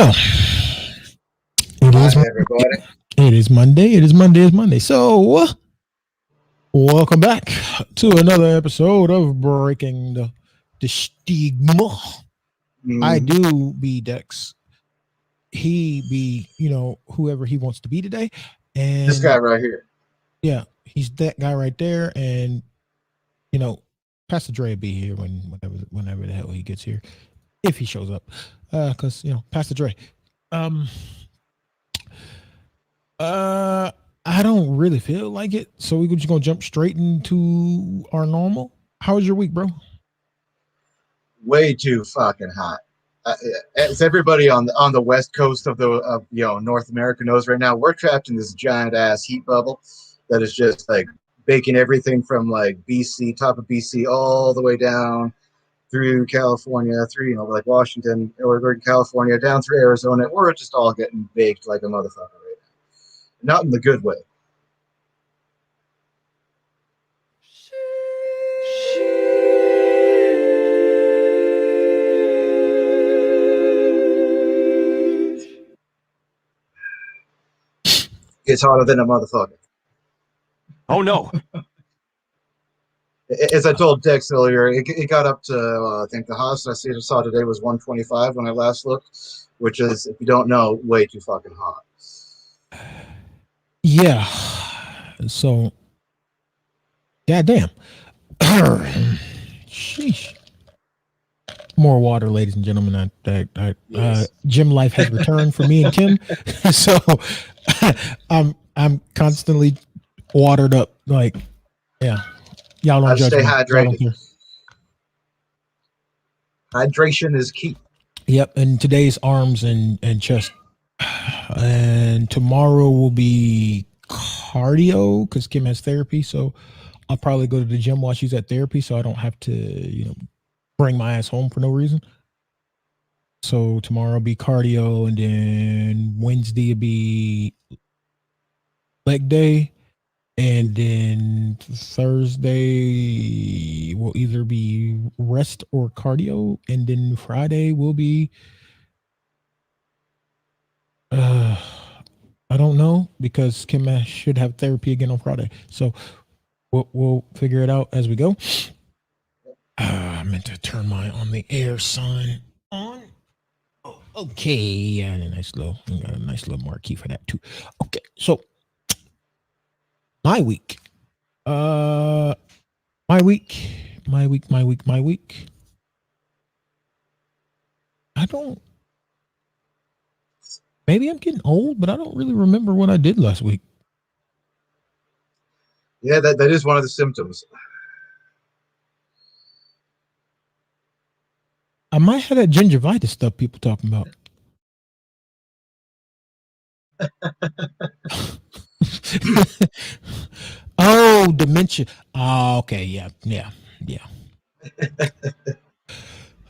Well, it Hi, is everybody. it is Monday. It is Monday. It's Monday. So, welcome back to another episode of Breaking the Stigma. I Mm, do be Dex. He be whoever he wants to be today, this guy and right here. yeah, he's that guy right there. And you know, Pastor Dre will be here whenever the hell he gets here, if he shows up, because Pastor Dre. Um, Uh, I don't really feel like it, so we're just gonna jump straight into our normal. How was your week, bro? Way too fucking hot. As everybody on the west coast of North America knows right now, we're trapped in this giant ass heat bubble that is just like baking everything from like BC, top of BC, all the way down through California, through like Washington, Oregon, California, down through Arizona. We're just all getting baked like a motherfucker right now. Not in the good way. It's hotter than a motherfucker. Oh no! As I told Dex earlier, it got up to I think the highest I saw today was 125 when I last looked, which is, if you don't know, way too fucking hot. Yeah. So, goddamn. Sheesh. More water, ladies and gentlemen. Yes. Gym life has returned for me and Kim, so I'm constantly watered up. Like, yeah, y'all don't Gotta judge stay me. Y'all don't hydrated. care. Hydration is key. Yep, and today's arms and chest, and tomorrow will be cardio because Kim has therapy. So I'll probably go to the gym while she's at therapy, so I don't have to bring my ass home for no reason. So tomorrow will be cardio, and then Wednesday will be leg day, and then Thursday will either be rest or cardio, and then Friday will be Uh, I don't know because Kim should have therapy again on Friday. So we'll figure it out as we go. I meant to turn my on the air sign on. Oh, okay, yeah, and got a nice little marquee for that too. Okay, so my week, uh, my week. I don't. Maybe I'm getting old, but I don't really remember what I did last week. Yeah, that is one of the symptoms. I might have that gingivitis stuff people talking about. Oh, dementia. Oh, okay. Yeah.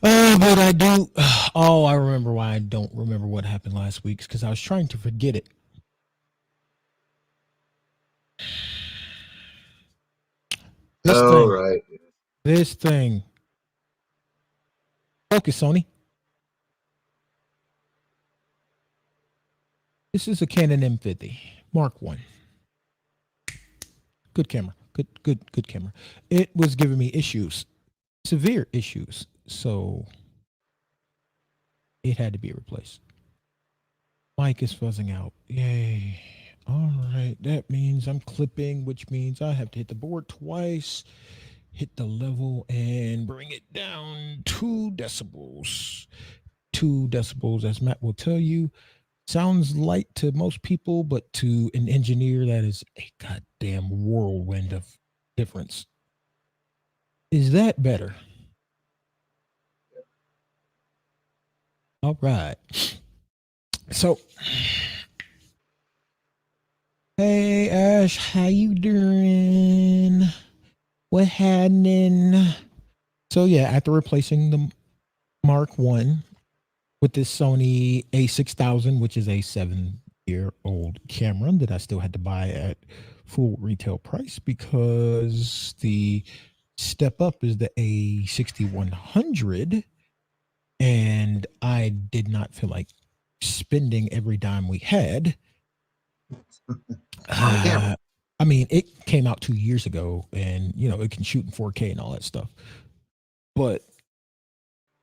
But I do. Oh, I remember why I don't remember what happened last week because I was trying to forget it. This Oh, thing. right. This thing. Focus, Sony. This is a Canon M50 Mark One. Good camera. Good camera. It was giving me issues, severe issues. So it had to be replaced. Mic is fuzzing out. Yay. All right. That means I'm clipping, which means I have to hit the board twice, hit the level, and bring it down 2 decibels. 2 decibels, as Matt will tell you, sounds light to most people, but to an engineer, that is a goddamn whirlwind of difference. Is that better? All right. So, hey Ash, how you doing? What happening? So yeah, after replacing the Mark One with this Sony A6000, which is a 7-year-old camera that I still had to buy at full retail price because the step up is the A6100, and I did not feel like spending every dime we had. On the camera. I mean, it came out 2 years ago, and it can shoot in 4K and all that stuff. But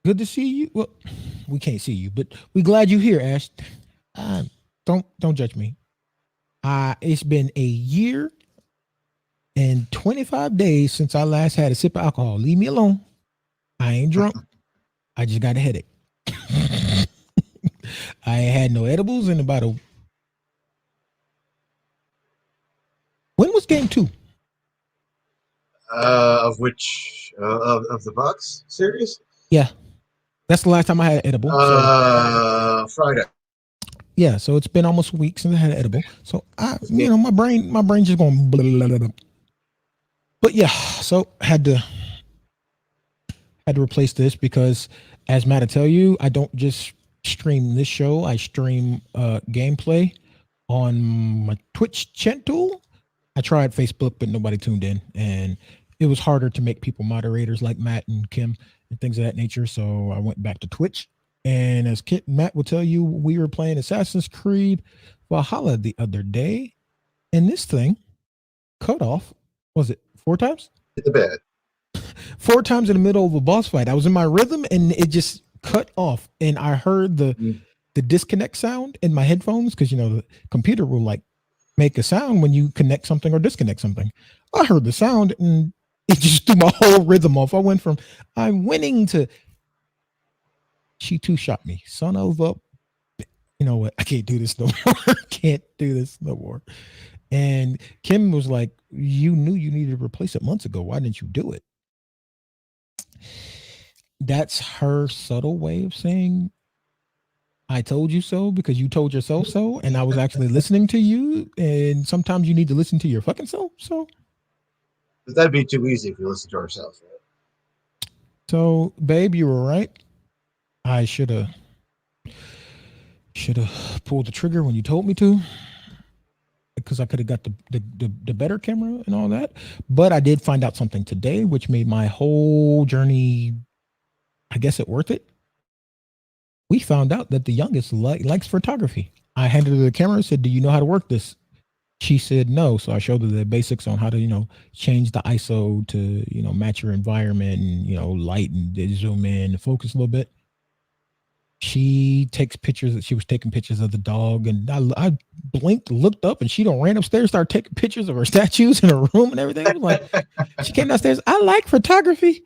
good to see you. Well, we can't see you, but we're glad you're here, Ash. Don't judge me. It's been a year and 25 days since I last had a sip of alcohol. Leave me alone. I ain't drunk. I just got a headache. I ain't had no edibles in about a. When was game 2? Of which of the Bucks series? Yeah, that's the last time I had an edible. Friday. Yeah, so it's been almost a week since I had an edible. So my brain just going blah, blah, blah, blah. But yeah, so had to replace this because, as Matt will tell you, I don't just stream this show. I stream gameplay on my Twitch channel. I tried Facebook, but nobody tuned in, and it was harder to make people moderators like Matt and Kim and things of that nature. So I went back to Twitch. And as Matt will tell you, we were playing Assassin's Creed Valhalla the other day, and this thing cut off. Was it 4 times? Hit the bed. 4 times in the middle of a boss fight. I was in my rhythm, and it just cut off. And I heard the disconnect sound in my headphones because the computer will like make a sound when you connect something or disconnect something. I heard the sound, and it just threw my whole rhythm off. I went from I'm winning to she two-shot me. Son of a, you know what? I can't do this no more. Can't do this no more. And Kim was like, you knew you needed to replace it months ago. Why didn't you do it? That's her subtle way of saying, I told you so because you told yourself so. And I was actually listening to you. And sometimes you need to listen to your fucking self. So But that'd be too easy if you listen to ourselves. Right? So, babe, you were right. I should have pulled the trigger when you told me to, because I could have got the better camera and all that. But I did find out something today, which made my whole journey, I guess, worth it. We found out that the youngest likes photography. I handed her the camera and said, "Do you know how to work this?" She said no. So I showed her the basics on how to, change the ISO to, match your environment and, light and zoom in and focus a little bit. She takes pictures. She was taking pictures of the dog, and I blinked, looked up, and she ran upstairs, started taking pictures of her statues in her room and everything. I was like, she came downstairs. I like photography.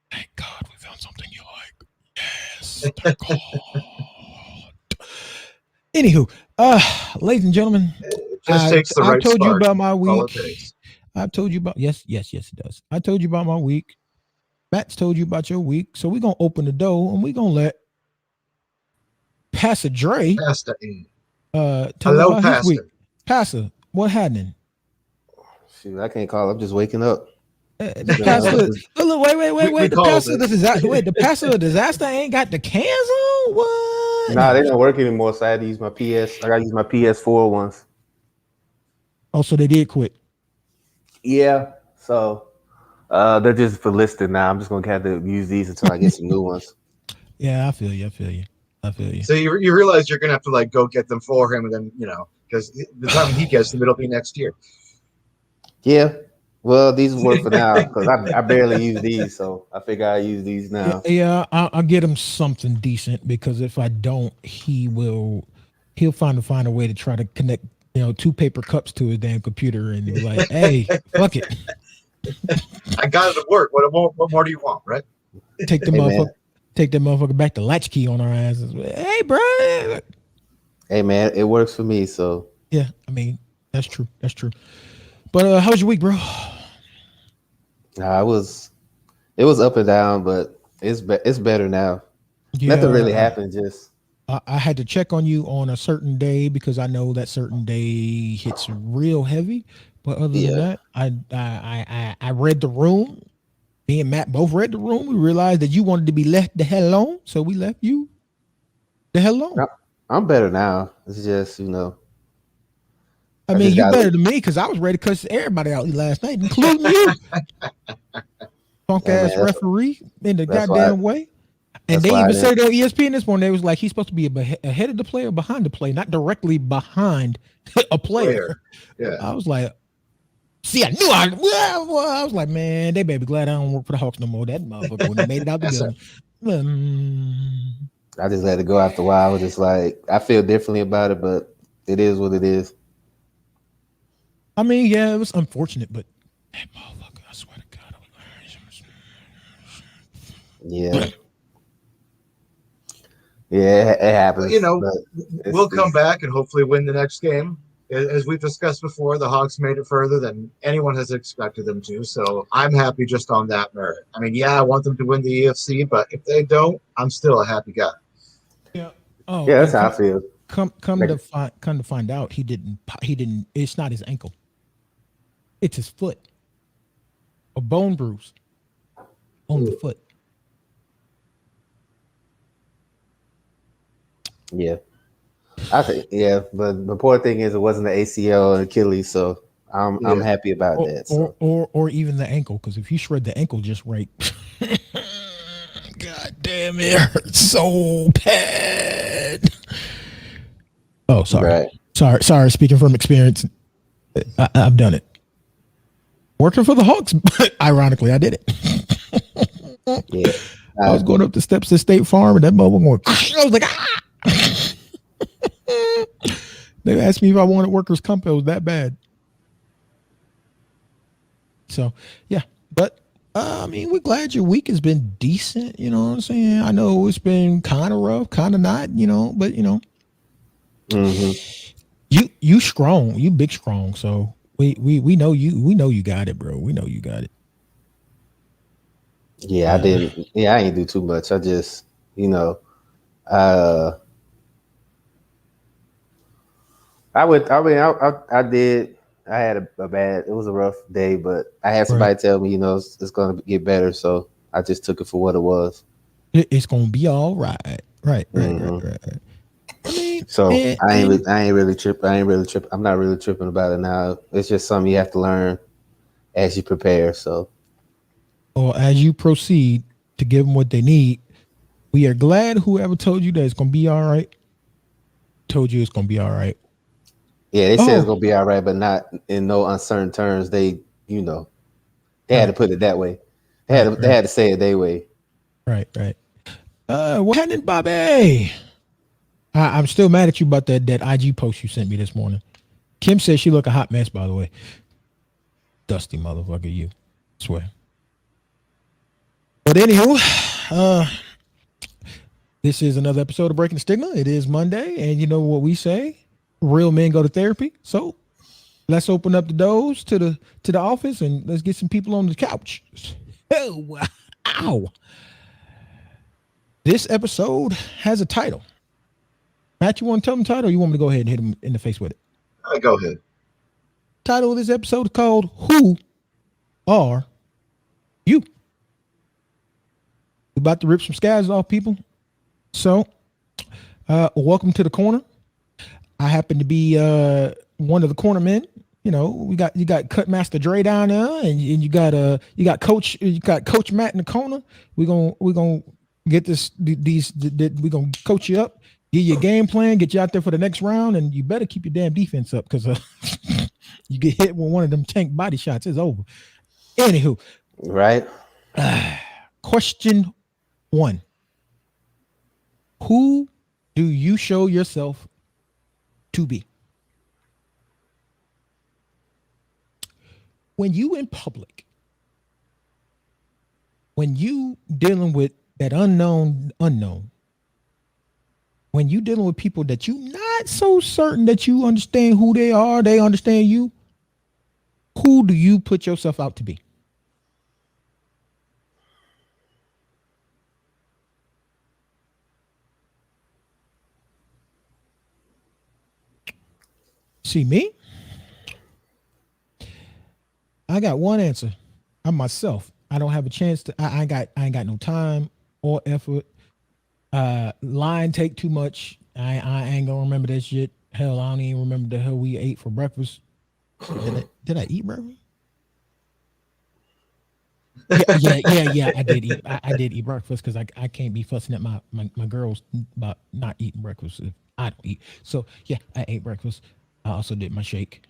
Thank God we found something you like. Yes. Thank God. Anywho, ladies and gentlemen, It just takes the right I told spark. you about my All it week. takes. I've told you about yes, it does. I told you about my week. Matt's told you about your week. So we're gonna open the door and we're gonna let Pastor Dre Pasta in. tell Hello, us about his week. Pastor. Pastor, what happening? Shoot, I can't call. I'm just waking up. The pastor, look, wait. We The called pastor, it. the pastor of disaster ain't got the cans on. What? Nah, they don't work anymore. So I had to use my PS. I got to use my PS4 ones. Oh, so they did quit. Yeah. So they're just for listing now. I'm just gonna have to use these until I get some new ones. Yeah, I feel you. So you realize you're gonna have to go get them for him, and then because the time he gets them, it'll be next year. Yeah. Well, these work for now because I barely use these, so I figure I use these now. Yeah, I'll get him something decent, because if I don't, he'll find a way to try to connect 2 paper cups to his damn computer and be like, hey, fuck it. I got it at work. What more do you want, right? Take the motherfucker back to latchkey on our asses. Hey, bro. Hey man, it works for me. So Yeah, I mean, that's true. But how was your week, bro? it was up and down, but it's better now. Yeah, Nothing really happened. Just I had to check on you on a certain day because I know that certain day hits real heavy. But other than that, I read the room. Me and Matt both read the room. We realized that you wanted to be left the hell alone, so we left you the hell alone. I'm better now. It's just I mean, you better than me because I was ready to cuss everybody out last night, including you. Punk ass referee in the goddamn way. And That's they why I even said didn't. on ESPN this morning, they was like, he's supposed to be ahead of the play or behind the play, not directly behind a player. Yeah. I was like, see, I knew I was like, man, they better be glad I don't work for the Hawks no more. That motherfucker when he made it out the Yes, sir. building. I just let it go after a while. I was just like, I feel differently about it, but it is what it is. I mean, yeah, it was unfortunate, but that motherfucker, I swear to God. Yeah. Yeah, it happens. You know, but we'll come back and hopefully win the next game. As we've discussed before, the Hawks made it further than anyone has expected them to. So I'm happy just on that merit. I mean, yeah, I want them to win the EFC, but if they don't, I'm still a happy guy. Yeah. Oh, Yeah, that's and how I feel. come to find out, he didn't. It's not his ankle. It's his foot. A bone bruise on the foot. Yeah. I think but the poor thing is it wasn't the ACL and Achilles, so I'm happy about that. So. Or even the ankle, because if you shred the ankle just right, God damn, it hurts so bad. Oh, sorry. Right. Sorry. Speaking from experience, I've done it. Working for the Hawks, but ironically, I did it. Yeah. I was going up the steps to State Farm, and that mother going. I was like, ah. They asked me if I wanted workers' comp. It was that bad. So yeah, but I mean, we're glad your week has been decent. You know what I'm saying? I know it's been kind of rough, kind of not. You know, but you know, you strong, you big strong. So we know you. We know you got it, bro. We know you got it. Yeah, I didn't. Yeah, I ain't do too much. I just, I did. I had a bad. It was a rough day, but I had somebody tell me, it's going to get better. So I just took it for what it was. It's going to be all right. Right. I mean, so I ain't really tripping. I'm not really tripping about it now. It's just something you have to learn as you prepare. So, or as you proceed to give them what they need. We are glad whoever told you that it's going to be all right. Told you it's going to be all right. Yeah, they said it's gonna be all right, but not in no uncertain terms. They had to put it that way. They had to say it their way. Right. What happened, Bobby? I'm still mad at you about that IG post you sent me this morning. Kim said she look a hot mess, by the way. Dusty motherfucker, you. I swear. But anywho, this is another episode of Breaking the Stigma. It is Monday, and you know what we say. Real men go to therapy. So let's open up the doors to the office and let's get some people on the couch. Oh, wow. This episode has a title. Matt, you want to tell them the title, or you want me to go ahead and hit him in the face with it? Go ahead. Title of this episode is called Who Are You? We're about to rip some scabs off, people. So welcome to the corner. I happen to be one of the corner men. You got Cut Master Dre down there, and you got Coach Matt in the corner. We're gonna get we're gonna coach you up, get your game plan, get you out there for the next round, and you better keep your damn defense up because you get hit with one of them tank body shots, it's over. Anywho, right. Question 1: Who do you show yourself to be? When you in public, when you dealing with that unknown, when you dealing with people that you not so certain that you understand who they are, they understand you, who do you put yourself out to be? See me? I got one answer. I'm myself. I don't have a chance to. I ain't got no time or effort. Line take too much. I ain't gonna remember that shit. Hell, I don't even remember the hell we ate for breakfast. Did I eat breakfast? Yeah. I did eat. I did eat breakfast because I can't be fussing at my girls about not eating breakfast if I don't eat. So yeah, I ate breakfast. I also did my shake.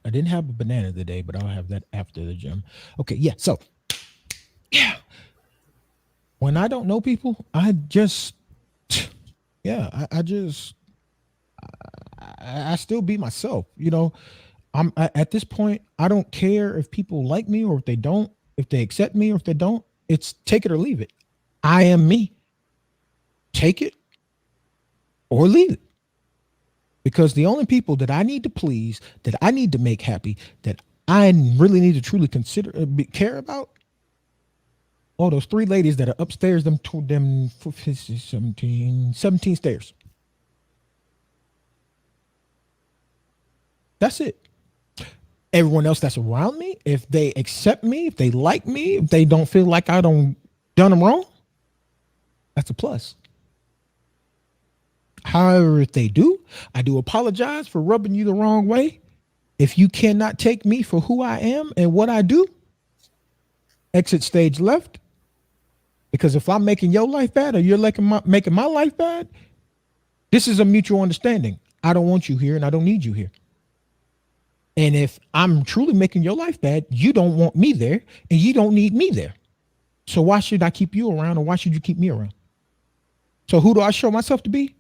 I didn't have a banana today, but I'll have that after the gym. Okay, yeah. So yeah, when I don't know people, I just yeah, I just I still be myself. At this point, I don't care if people like me or if they don't, if they accept me or if they don't. It's take it or leave it. I am me. Take it or leave it. Because the only people that I need to please, that I need to make happy, that I really need to truly care about, oh, those three ladies that are upstairs, them 17 stairs. That's it. Everyone else that's around me, if they accept me, if they like me, if they don't feel like I done them wrong, that's a plus. However, if they do, I do apologize for rubbing you the wrong way. If you cannot take me for who I am and what I do, exit stage left. Because if I'm making your life bad or you're making my life bad, this is a mutual understanding. I don't want you here and I don't need you here. And if I'm truly making your life bad, you don't want me there and you don't need me there. So why should I keep you around or why should you keep me around? So who do I show myself to be?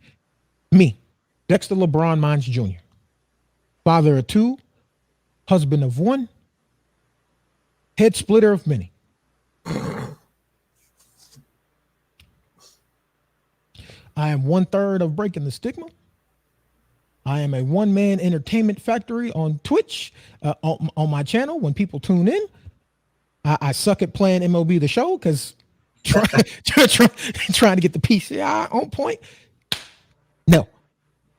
Me, Dexter LeBron Mines Jr., father of two, husband of one, head splitter of many. I am 1/3 of Breaking the Stigma. I am a one-man entertainment factory on Twitch, on my channel. When people tune in, I suck at playing MLB The Show because trying to get the PCI on point. No.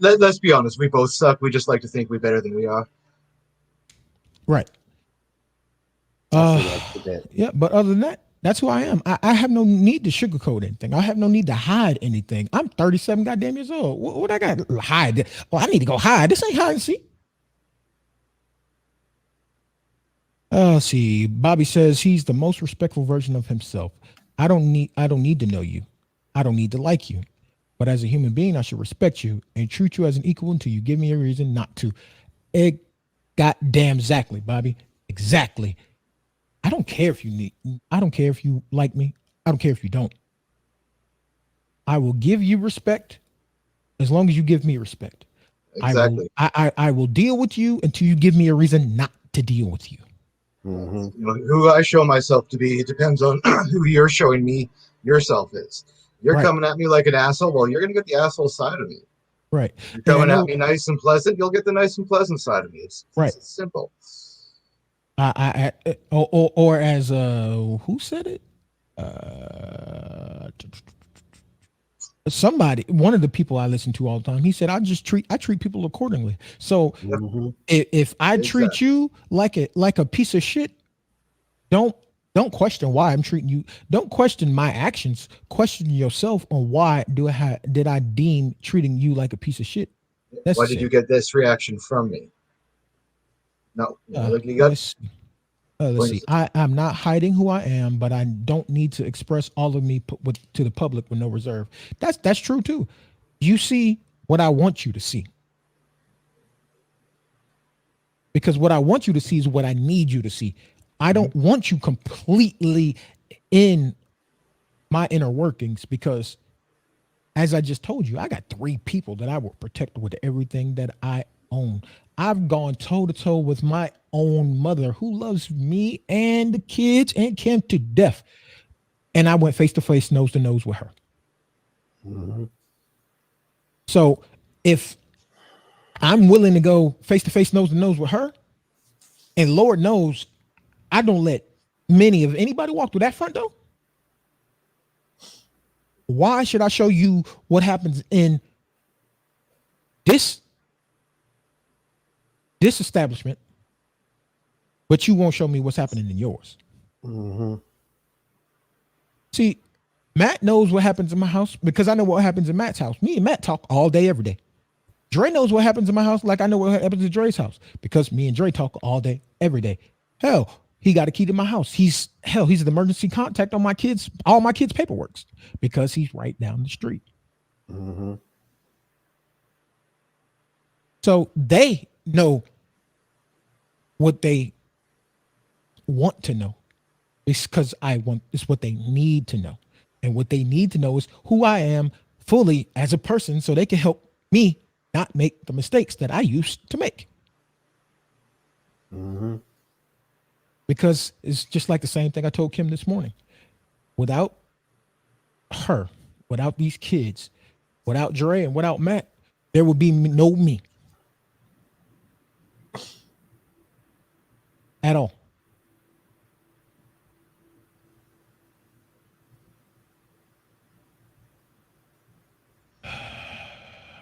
Let's be honest. We both suck. We just like to think we're better than we are. Right. Yeah, but other than that, that's who I am. I have no need to sugarcoat anything. I have no need to hide anything. I'm 37 goddamn years old. What I got to hide? Well, I need to go hide. This ain't hide and seek. See, Bobby says he's the most respectful version of himself. I don't need to know you. I don't need to like you. But as a human being, I should respect you and treat you as an equal until you give me a reason not to. Goddamn exactly, Bobby. Exactly. I don't care if you like me. I don't care if you don't. I will give you respect as long as you give me respect. Exactly. I will deal with you until you give me a reason not to deal with you. Mm-hmm. Who I show myself to be, it depends on who you're showing me yourself is. You're right. coming at me like an asshole. Well, you're going to get the asshole side of me. Right. You're coming at me nice and pleasant. You'll get the nice and pleasant side of me. It's simple. Or as who said it? Somebody, one of the people I listen to all the time, he said, I treat people accordingly. So if I treat you like a piece of shit, don't question why I'm treating you. Don't question my actions. Question yourself on why did I deem treating you like a piece of shit? Why did you get this reaction from me? No, let's see. I'm not hiding who I am, but I don't need to express all of me to the public with no reserve. That's true too. You see what I want you to see. Because what I want you to see is what I need you to see. I don't want you completely in my inner workings because, as I just told you, I got 3 people that I will protect with everything that I own. I've gone toe to toe with my own mother who loves me and the kids and Kim to death. And I went face to face, nose to nose with her. Mm-hmm. So if I'm willing to go face to face, nose to nose with her, and Lord knows I don't let anybody walk through that front door. Why should I show you what happens in this establishment, but you won't show me what's happening in yours? Mm-hmm. See, Matt knows what happens in my house because I know what happens in Matt's house. Me and Matt talk all day, every day. Dre knows what happens in my house like I know what happens in Dre's house because me and Dre talk all day, every day. Hell, He got a key to my house. He's the emergency contact on all my kids' paperwork because he's right down the street. Mm-hmm. So they know what they want to know. It's because it's what they need to know. And what they need to know is who I am fully as a person so they can help me not make the mistakes that I used to make. Mm-hmm. Because it's just like the same thing I told Kim this morning. Without her, without these kids, without Dre and without Matt, there would be no me. At all.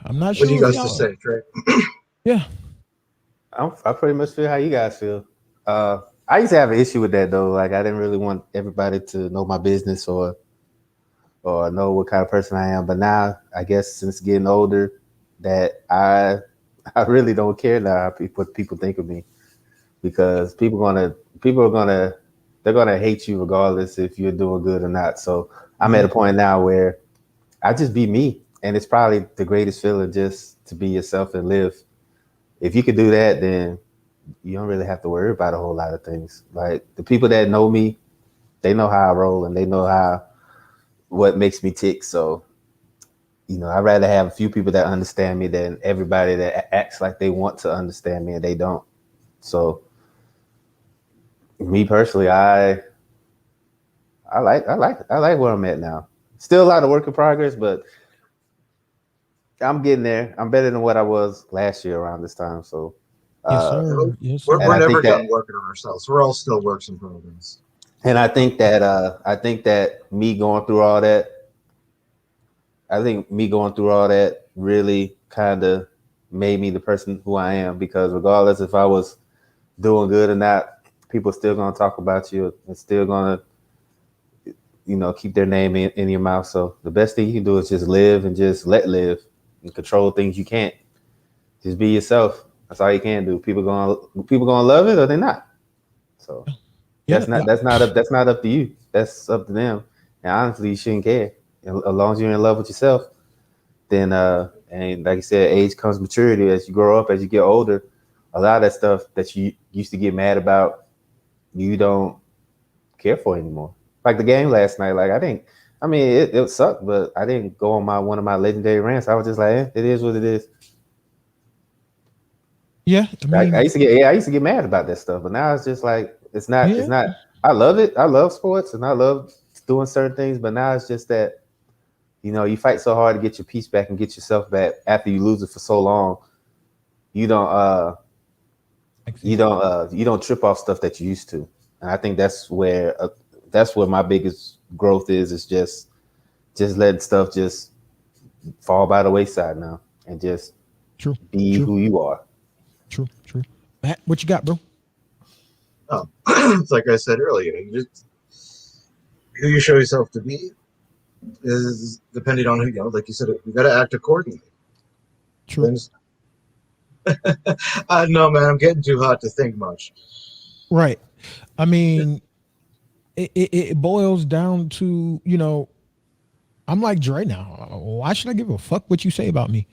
I'm not What sure. do you guys y'all- to say, Trey? Yeah. I pretty much feel how you guys feel. I used to have an issue with that though. Like I didn't really want everybody to know my business or know what kind of person I am. But now I guess since getting older, that I really don't care now what people think of me, because they're gonna hate you regardless if you're doing good or not. So I'm at a point now where I just be me, and it's probably the greatest feeling just to be yourself and live. If you can do that, then you don't really have to worry about a whole lot of things. Like the people that know me, they know how I roll and they know what makes me tick. So, I'd rather have a few people that understand me than everybody that acts like they want to understand me and they don't. So, me personally, I like where I'm at now. Still a lot of work in progress, but I'm getting there. I'm better than what I was last year around this time. So, Yes, sir. Yes, sir. We're I never think that- done working on ourselves. We're all still works in progress. and I think that me going through all that, really kind of made me the person who I am, because regardless if I was doing good or not, people still going to talk about you and still going to, keep their name in your mouth. So the best thing you can do is just live and just let live and control things you can't. Just be yourself. That's all you can do. People gonna love it or they're not. So that's not up to you. That's up to them. And honestly, you shouldn't care. As long as you're in love with yourself, then and like I said, age comes maturity. As you grow up, as you get older, a lot of that stuff that you used to get mad about, you don't care for anymore. Like the game last night, it sucked, but I didn't go on one of my legendary rants. I was just like, it is what it is. Yeah, I used to get mad about that stuff, but now it's just like it's not. I love it. I love sports and I love doing certain things, but now it's just that you fight so hard to get your peace back and get yourself back after you lose it for so long. You don't trip off stuff that you used to, and I think that's where my biggest growth is. Is just letting stuff just fall by the wayside now and just be who you are. True. Matt, what you got, bro? Oh, it's like I said earlier, who you show yourself to be is depending on who, like you said, you got to act accordingly. True. I know, man, I'm getting too hot to think much. Right. I mean, it boils down to, I'm like Dre now. Why should I give a fuck what you say about me?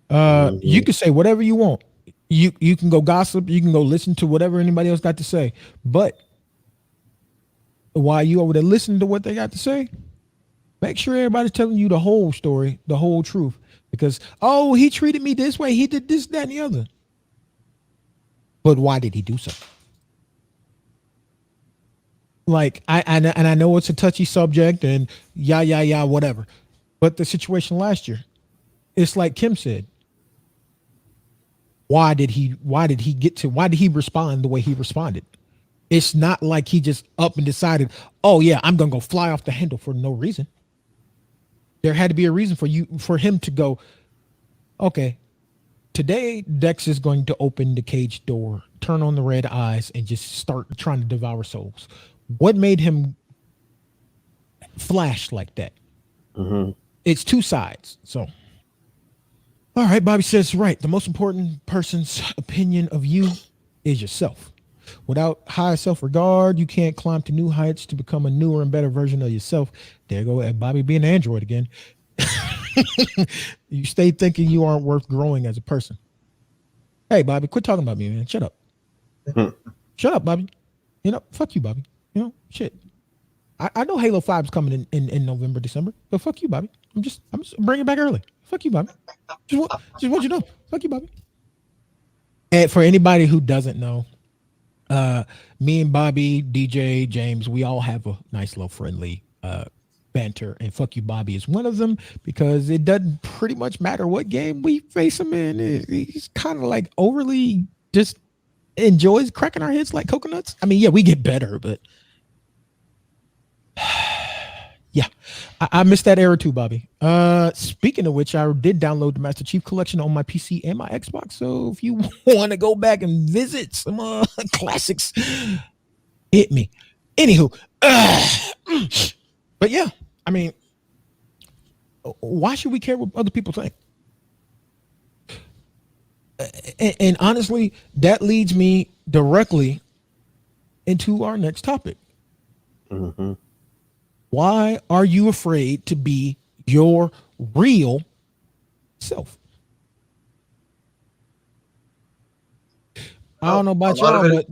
You can say whatever you want. You can go gossip. You can go listen to whatever anybody else got to say. But while you over there listening to what they got to say, make sure everybody's telling you the whole story, the whole truth. Because, he treated me this way. He did this, that, and the other. But why did he do so? Like, I know it's a touchy subject and whatever. But the situation last year, it's like Kim said. Why did he respond the way he responded? It's not like he just up and decided, I'm gonna go fly off the handle for no reason. There had to be a reason for him to go, okay, today Dex is going to open the cage door, turn on the red eyes, and just start trying to devour souls. What made him flash like that? Mm-hmm. It's two sides. So, all right, Bobby says, right. The most important person's opinion of you is yourself. Without high self-regard, you can't climb to new heights to become a newer and better version of yourself. There go at Bobby being an android again. You stay thinking you aren't worth growing as a person. Hey, Bobby, quit talking about me, man. Shut up. Shut up, Bobby. You know, fuck you, Bobby. You know, shit. I know Halo 5 is coming in November, December, but fuck you, Bobby. I'm just bringing it back early. Fuck you, Bobby. Just want you to know. Fuck you, Bobby. And for anybody who doesn't know, me and Bobby, DJ, James, we all have a nice little friendly banter, and fuck you, Bobby is one of them, because it doesn't pretty much matter what game we face him in. He's kind of like overly just enjoys cracking our heads like coconuts. I mean, yeah, we get better, but yeah, I missed that era too, Bobby. Speaking of which, I did download the Master Chief Collection on my PC and my Xbox. So if you want to go back and visit some classics, hit me. Anywho, but yeah, I mean, why should we care what other people think? And honestly, that leads me directly into our next topic. Mm-hmm. Why are you afraid to be your real self? I don't know about y'all, but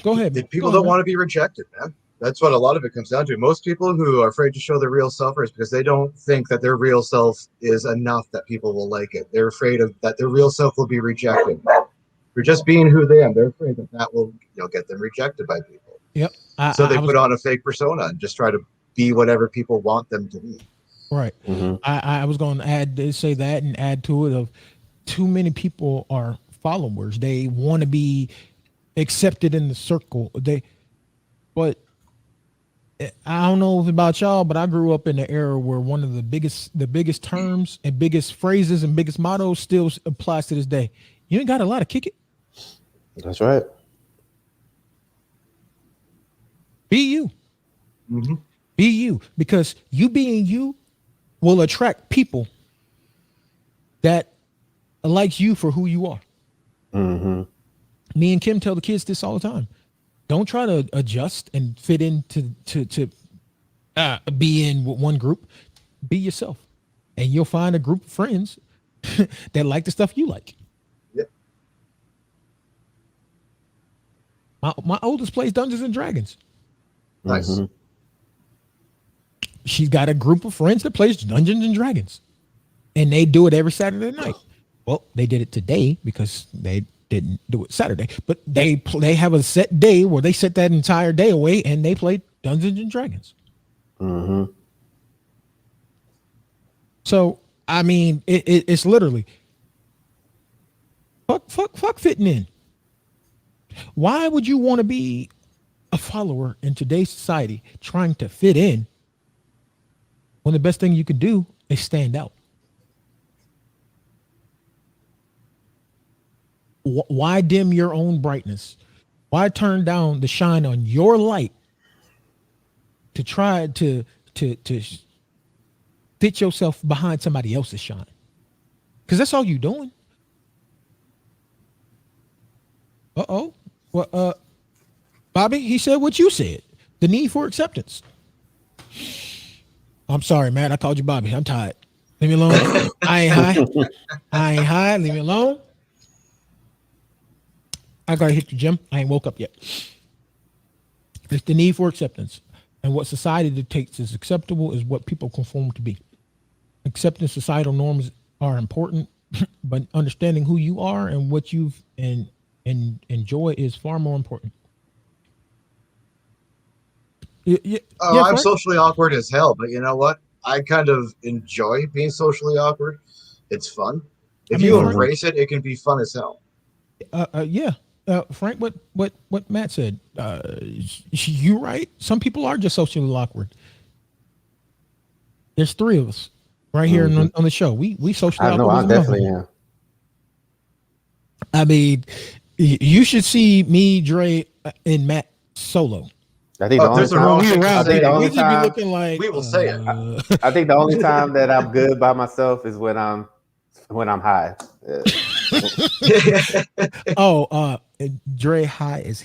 go ahead. People don't want to be rejected, man. That's what a lot of it comes down to. Most people who are afraid to show their real self is because they don't think that their real self is enough that people will like it. They're afraid of that their real self will be rejected. For just being who they are, they're afraid that that will get them rejected by people. Yep. So they put on a fake persona and just try to be whatever people want them to be. Right. Mm-hmm. I was going to say that and add to it of too many people are followers. They want to be accepted in the circle. But I don't know about y'all, but I grew up in an era where one of the biggest terms and biggest phrases and biggest mottos still applies to this day. You ain't got a lot of kick it. That's right. Be you. Mm-hmm. Be you, because you being you will attract people that likes you for who you are. Mm-hmm. Me and Kim tell the kids this all the time. Don't try to adjust and fit into to be in one group. Be yourself, and you'll find a group of friends that like the stuff you like. Yep. My oldest plays Dungeons and Dragons. Nice. Mm-hmm. She's got a group of friends that plays Dungeons and Dragons, and they do it every Saturday night. Well, they did it today because they didn't do it Saturday, but they have a set day where they set that entire day away and they play Dungeons and Dragons. Mm-hmm. So I mean, it's literally fuck fitting in. Why would you want to be a follower in today's society trying to fit in when the best thing you could do is stand out? Why dim your own brightness? Why turn down the shine on your light to try to fit yourself behind somebody else's shine? Because that's all you're doing. Well, Bobby, he said what you said. The need for acceptance. I'm sorry, man. I called you Bobby. I'm tired. Leave me alone. I ain't high. Leave me alone. I gotta hit the gym. I ain't woke up yet. It's the need for acceptance. And what society dictates is acceptable is what people conform to be. Accepting societal norms are important, but understanding who you are and what you've and enjoy is far more important. I'm Frank? socially awkward as hell, but you know what? I kind of enjoy being socially awkward. It's fun. If you Frank, embrace it, it can be fun as hell. Yeah. Frank, what Matt said, you right. Some people are just socially awkward. There's three of us right here on the show. We socially awkward. I definitely am. I mean, you should see me, Dre, and Matt solo. I think the only there's a time wrong We thing to around say. there. only We just time- be looking like we will say it. I think the only time that I'm good by myself is when I'm high. Oh, Dre High is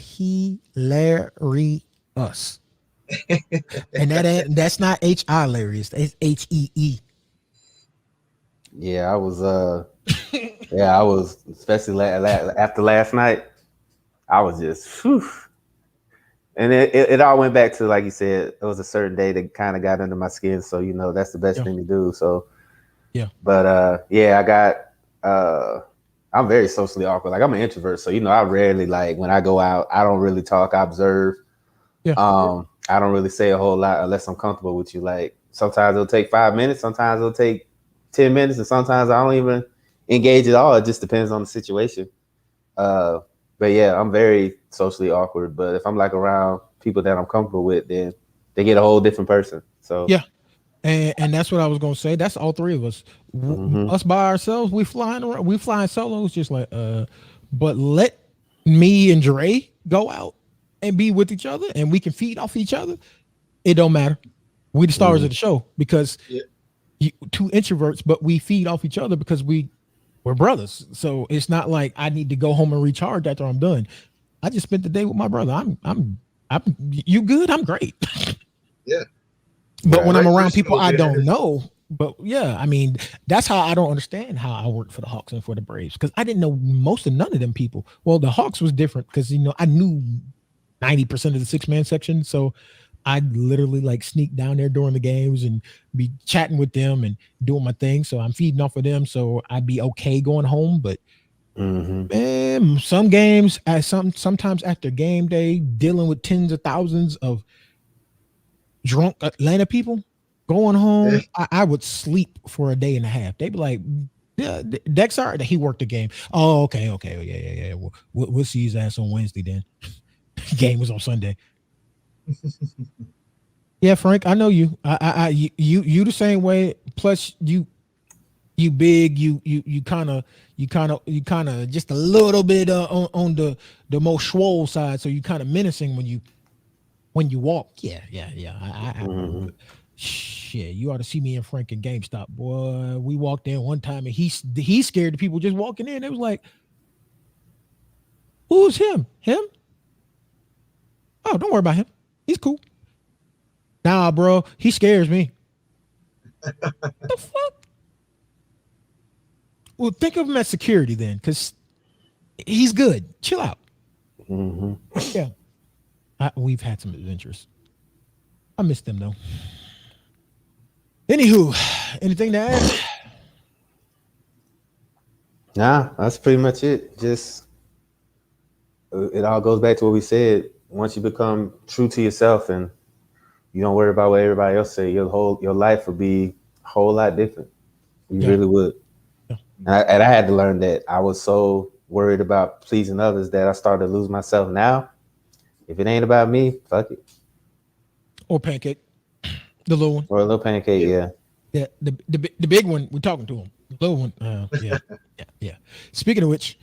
hilarious. And that's not H-I hilarious. It's H-E-E. Yeah, I was especially after last night. I was just, whew. And it all went back to, like you said, it was a certain day that kind of got under my skin. So, that's the best thing to do. So, yeah. But I'm very socially awkward. Like, I'm an introvert. So, I rarely, like, when I go out, I don't really talk. I observe. Yeah. I don't really say a whole lot unless I'm comfortable with you. Like, sometimes it'll take 5 minutes. Sometimes it'll take 10 minutes. And sometimes I don't even engage at all. It just depends on the situation. But yeah, I'm very socially awkward. But if I'm like around people that I'm comfortable with, then they get a whole different person. So yeah, and that's what I was gonna say. That's all three of us. Us by ourselves, we flying around. We flying solos, just like But let me and Dre go out and be with each other, and we can feed off each other. It don't matter. We the stars of the show because two introverts, but we feed off each other because we're brothers. So it's not like I need to go home and recharge after I'm done. I just spent the day with my brother. I'm you good? I'm great. Yeah. But when I'm around people I don't know, but yeah, I mean, that's how I don't understand how I worked for the Hawks and for the Braves, because I didn't know most of none of them people. Well, the Hawks was different because I knew 90% of the 6-man section, so I literally like sneak down there during the games and be chatting with them and doing my thing. So I'm feeding off of them, so I'd be okay going home. But man, some games, sometimes after game day, dealing with tens of thousands of drunk Atlanta people going home, I would sleep for a day and a half. They'd be like, yeah, Dexar, he worked the game. Oh, okay. Yeah. We'll see his ass on Wednesday then. Game was on Sunday. Yeah, Frank, I know you. You the same way. Plus, you big. You kind of just a little bit on the more swole side. So you kind of menacing when you walk. Yeah. Shit, you ought to see me and Frank at GameStop, boy. We walked in one time and he's scared of people just walking in. It was like, who's him? Him? Oh, don't worry about him. He's cool. Nah, bro, he scares me. What the fuck? Well, think of him as security then, because he's good. Chill out. Yeah. We've had some adventures. I miss them though. Anywho, anything to add? Nah, that's pretty much it. Just it all goes back to what we said. Once you become true to yourself and you don't worry about what everybody else say, your life will be a whole lot different. You really would. Yeah. And I had to learn that. I was so worried about pleasing others that I started to lose myself. Now, if it ain't about me, fuck it. Or Pancake, the little one. Or a little Pancake, yeah. Yeah, the big one. We're talking to him. The little one. Yeah. Speaking of which,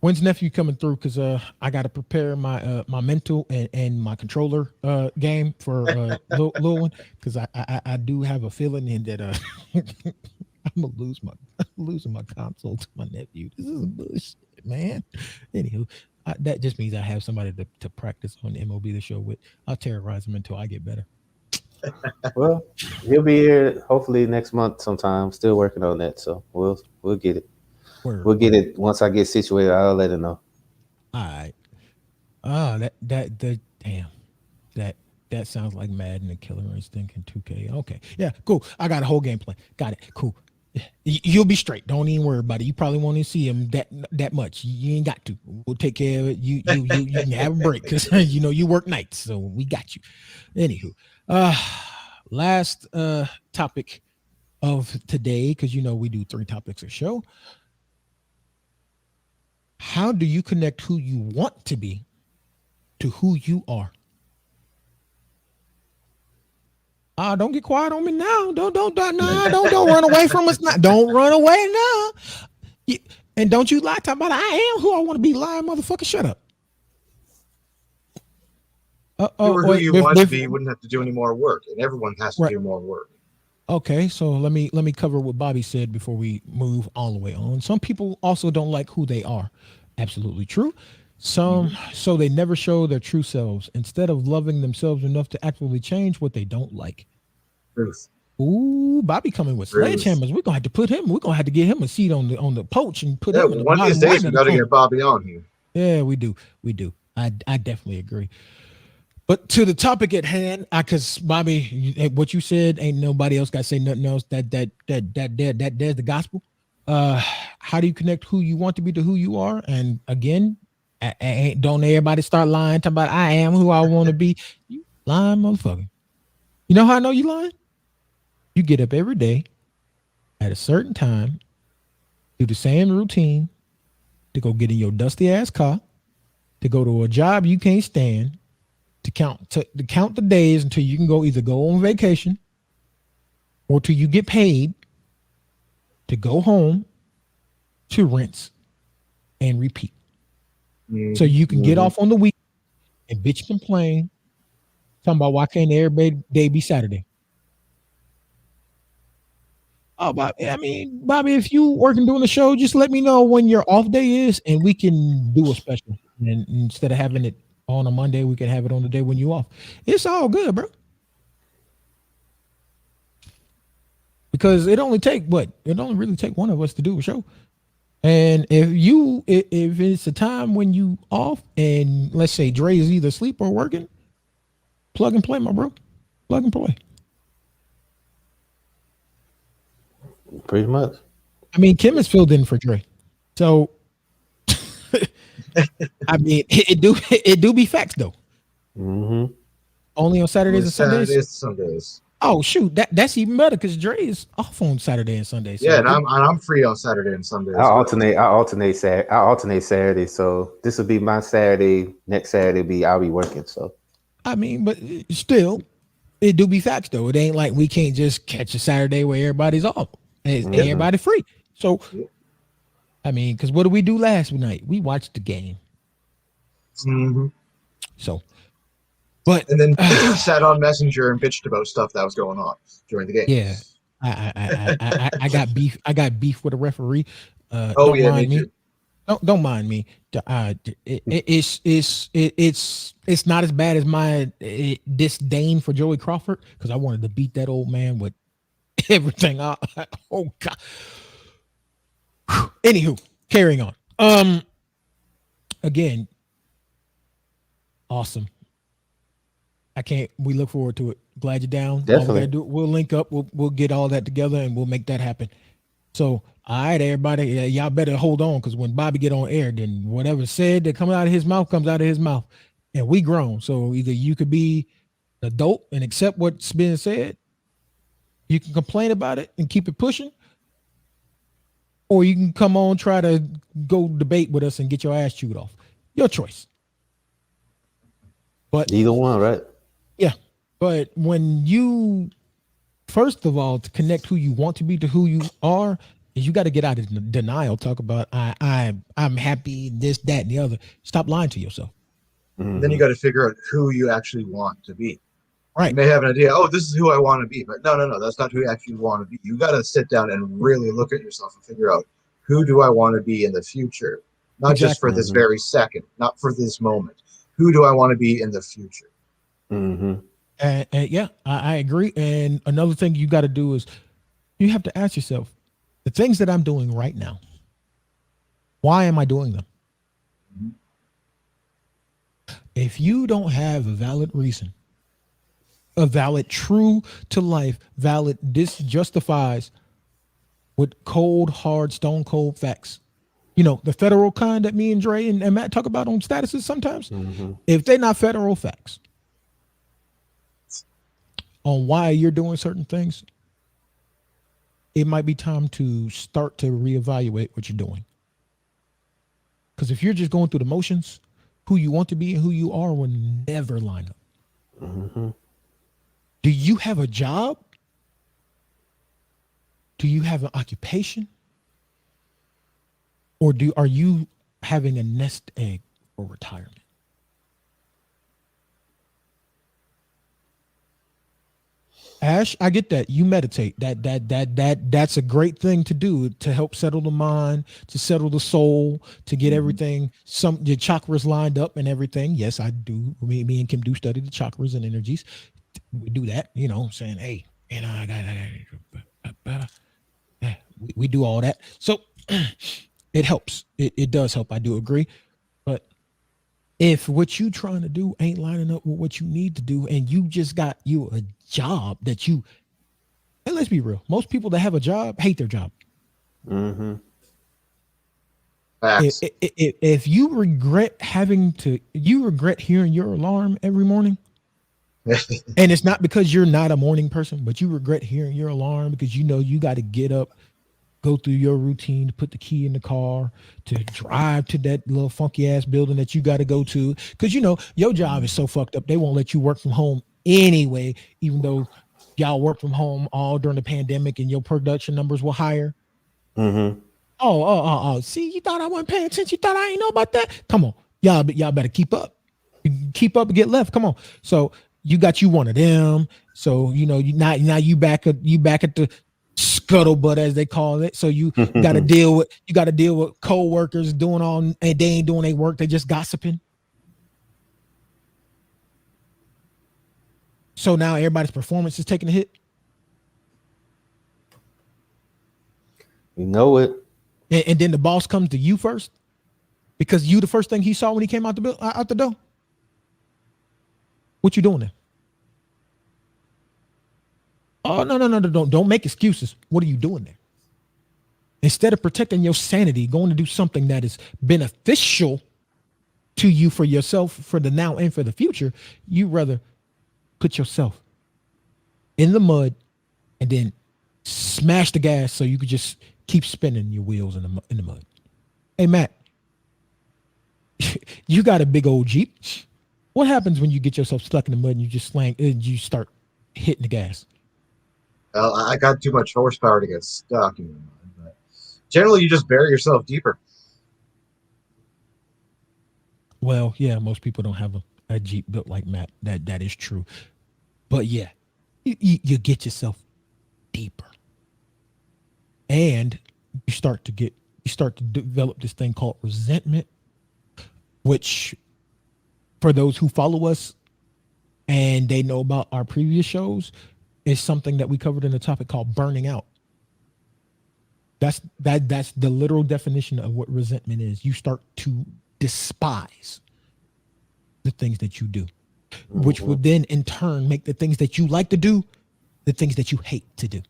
when's nephew coming through? Because I got to prepare my my mental and my controller game for little one. Because I do have a feeling in that I'm gonna losing my console to my nephew. This is bullshit, man. Anywho, that just means I have somebody to practice on MLB The Show with. I'll terrorize him until I get better. Well, he'll be here hopefully next month sometime. Still working on that, so we'll get it. We'll get it once I get situated. I'll let him know. All right. That sounds like Madden and Killer Instinct and 2K. Okay, yeah, cool. I got a whole game plan. Got it. Cool. You'll be straight. Don't even worry about it. You probably won't even see him that much. You ain't got to. We'll take care of it. You can have a break because you work nights, so we got you. Anywho, last topic of today, because we do 3 topics a show. How do you connect who you want to be to who you are? Don't get quiet on me now. Don't run away from us now. Don't run away now. And don't you lie talking about I am who I want to be. Lying motherfucker, shut up. If you were who you want to be, you wouldn't have to do any more work, and everyone has to do more work. Okay, so let me cover what Bobby said before we move all the way on. Some people also don't like who they are. Absolutely true. Some so they never show their true selves instead of loving themselves enough to actively change what they don't like. Truth. Ooh, Bobby coming with Truth. sledgehammers. We're gonna have to put him. We're gonna have to get him a seat on the poach and put Yeah, him in the one of these bottom days right we of the got to phone. get Bobby on here. Yeah, we do. We do. I definitely agree. But to the topic at hand, because Bobby, what you said, ain't nobody else got to say nothing else. There's the gospel. How do you connect who you want to be to who you are? And again, don't everybody start lying, talking about I am who I want to be. You lying motherfucker. You know how I know you lying? You get up every day at a certain time, do the same routine to go get in your dusty ass car, to go to a job you can't stand, to count the days until you can either go on vacation or till you get paid, to go home, to rinse and repeat. So you can get off on the week and bitch complain, talking about why can't every day be Saturday. Oh, Bobby, Bobby, if you working doing the show, just let me know when your off day is and we can do a special. And instead of having it on a Monday, we can have it on the day when you off. It's all good, bro. Because it only really take one of us to do a show. And if it's a time when you off and let's say Dre is either asleep or working, plug and play, my bro. Plug and play. Pretty much. I mean, Kim is filled in for Dre. So I mean, it do be facts though. Mm-hmm. Only on Saturdays and Sundays. Sundays. Oh shoot, that's even better because Dre is off on Saturday and Sunday. So Yeah, and I'm free on Saturday and Sunday. I alternate Saturday. So this will be my Saturday. Next Saturday I'll be working. So I mean, but still, it do be facts though. It ain't like we can't just catch a Saturday where everybody's off and everybody free. So I mean, because what did we do last night? We watched the game. Mm-hmm. So, but and then sat on Messenger and bitched about stuff that was going on during the game. Yeah, I got beef. I got beef with a referee. Oh yeah, me too. Don't mind me. It's not as bad as my disdain for Joey Crawford because I wanted to beat that old man with everything. Oh God. Anywho, carrying on. Again, awesome. We look forward to it. Glad you're down. Definitely. We'll link up. We'll get all that together and we'll make that happen. So, all right, everybody, y'all better hold on because when Bobby get on air, then whatever said that comes out of his mouth comes out of his mouth, and we grown. So either you could be an adult and accept what's being said, you can complain about it and keep it pushing, or you can come on try to go debate with us and get your ass chewed off. Your choice. But either one, right? Yeah, but when you, first of all, to connect who you want to be to who you are, is you got to get out of denial. Talk about I'm happy, this, that, and the other. Stop lying to yourself. Mm-hmm. Then you got to figure out who you actually want to be. Right. You may have an idea. Oh, this is who I want to be, but no, that's not who you actually want to be. You got to sit down and really look at yourself and figure out who do I want to be in the future, not just for this very second, not for this moment. Who do I want to be in the future? Mm-hmm. And yeah, I agree. And another thing you got to do is you have to ask yourself, the things that I'm doing right now, why am I doing them? Mm-hmm. If you don't have a valid reason, a valid, true to life, valid, this justifies with cold, hard, stone cold facts. You know, the federal kind that me and Dre and Matt talk about on statuses sometimes. Mm-hmm. If they're not federal facts on why you're doing certain things, it might be time to start to reevaluate what you're doing. Because if you're just going through the motions, who you want to be and who you are will never line up. Mm-hmm. Do you have a job? Do you have an occupation? Or are you having a nest egg for retirement? Ash, I get that. You meditate. That's a great thing to do to help settle the mind, to settle the soul, to get everything your chakras lined up and everything. Yes, I do. Me and Kim do study the chakras and energies. We do that, you know, saying, hey, and we do all that. So it helps. It does help. I do agree. But if what you trying to do ain't lining up with what you need to do, and you just got you a job that you, and let's be real, most people that have a job hate their job. Mm-hmm. Facts. If you regret hearing your alarm every morning, and it's not because you're not a morning person, but you regret hearing your alarm because you know you got to get up, go through your routine, to put the key in the car, to drive to that little funky ass building that you got to go to. Because, you know, your job is so fucked up. They won't let you work from home anyway, even though y'all work from home all during the pandemic and your production numbers were higher. Mm-hmm. Oh. See, you thought I wasn't paying attention. You thought I ain't know about that? Come on. Y'all better keep up. Keep up and get left. Come on. So you got you one of them. So, you know, you back at the scuttlebutt, as they call it. So you got to deal with co-workers doing all, and they ain't doing their work. They just gossiping. So now everybody's performance is taking a hit. You know it. And then the boss comes to you first because you the first thing he saw when he came out the door. What you doing there? Oh, no, don't make excuses. What are you doing there? Instead of protecting your sanity, going to do something that is beneficial to you for yourself, for the now and for the future, you rather put yourself in the mud and then smash the gas so you could just keep spinning your wheels in the mud. Hey, Matt, you got a big old Jeep. What happens when you get yourself stuck in the mud and you start hitting the gas? Well, I got too much horsepower to get stuck in the mud, but generally you just bury yourself deeper. Well, yeah, most people don't have a Jeep built like Matt. That is true. But yeah, you get yourself deeper. And you start to develop this thing called resentment, which for those who follow us and they know about our previous shows, is something that we covered in a topic called burning out. That's the literal definition of what resentment is. You start to despise the things that you do, which will then in turn make the things that you like to do the things that you hate to do.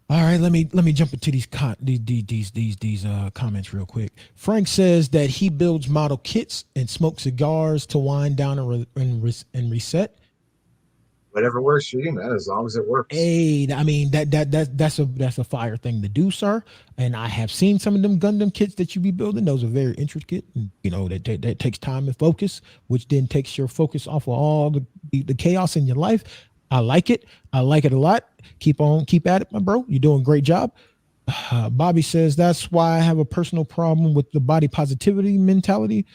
All right, let me jump into these comments real quick. Frank says that he builds model kits and smokes cigars to wind down and reset. Whatever works for you, man, as long as it works. Hey, I mean that's a fire thing to do, sir. And I have seen some of them Gundam kits that you be building. Those are very intricate, and you know that takes time and focus, which then takes your focus off of all the chaos in your life. I like it. I like it a lot. Keep at it, my bro. You're doing a great job. Bobby says that's why I have a personal problem with the body positivity mentality.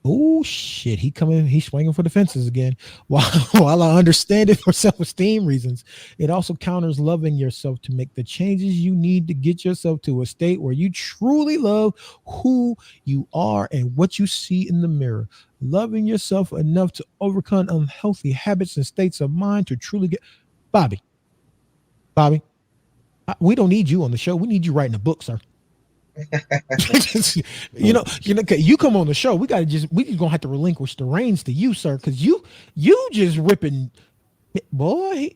Oh shit, he's swinging for the fences again. While I understand it for self-esteem reasons, it also counters loving yourself to make the changes you need to get yourself to a state where you truly love who you are and what you see in the mirror. Loving yourself enough to overcome unhealthy habits and states of mind to truly get Bobby, we don't need you on the show. We need you writing a book, sir. you know, you come on the show. We just gonna have to relinquish the reins to you, sir, because you just ripping, boy.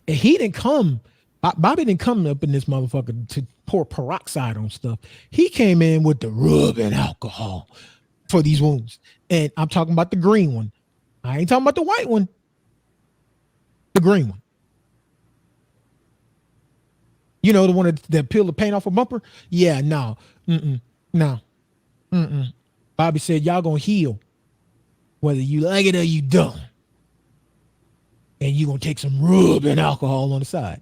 He didn't come. Bobby didn't come up in this motherfucker to pour peroxide on stuff. He came in with the rubbing alcohol for these wounds, and I'm talking about the green one. I ain't talking about the white one. The green one. You know, the one that peeled the paint off a bumper? Yeah, no. No. Bobby said, y'all gonna heal whether you like it or you don't. And you gonna take some rubbing alcohol on the side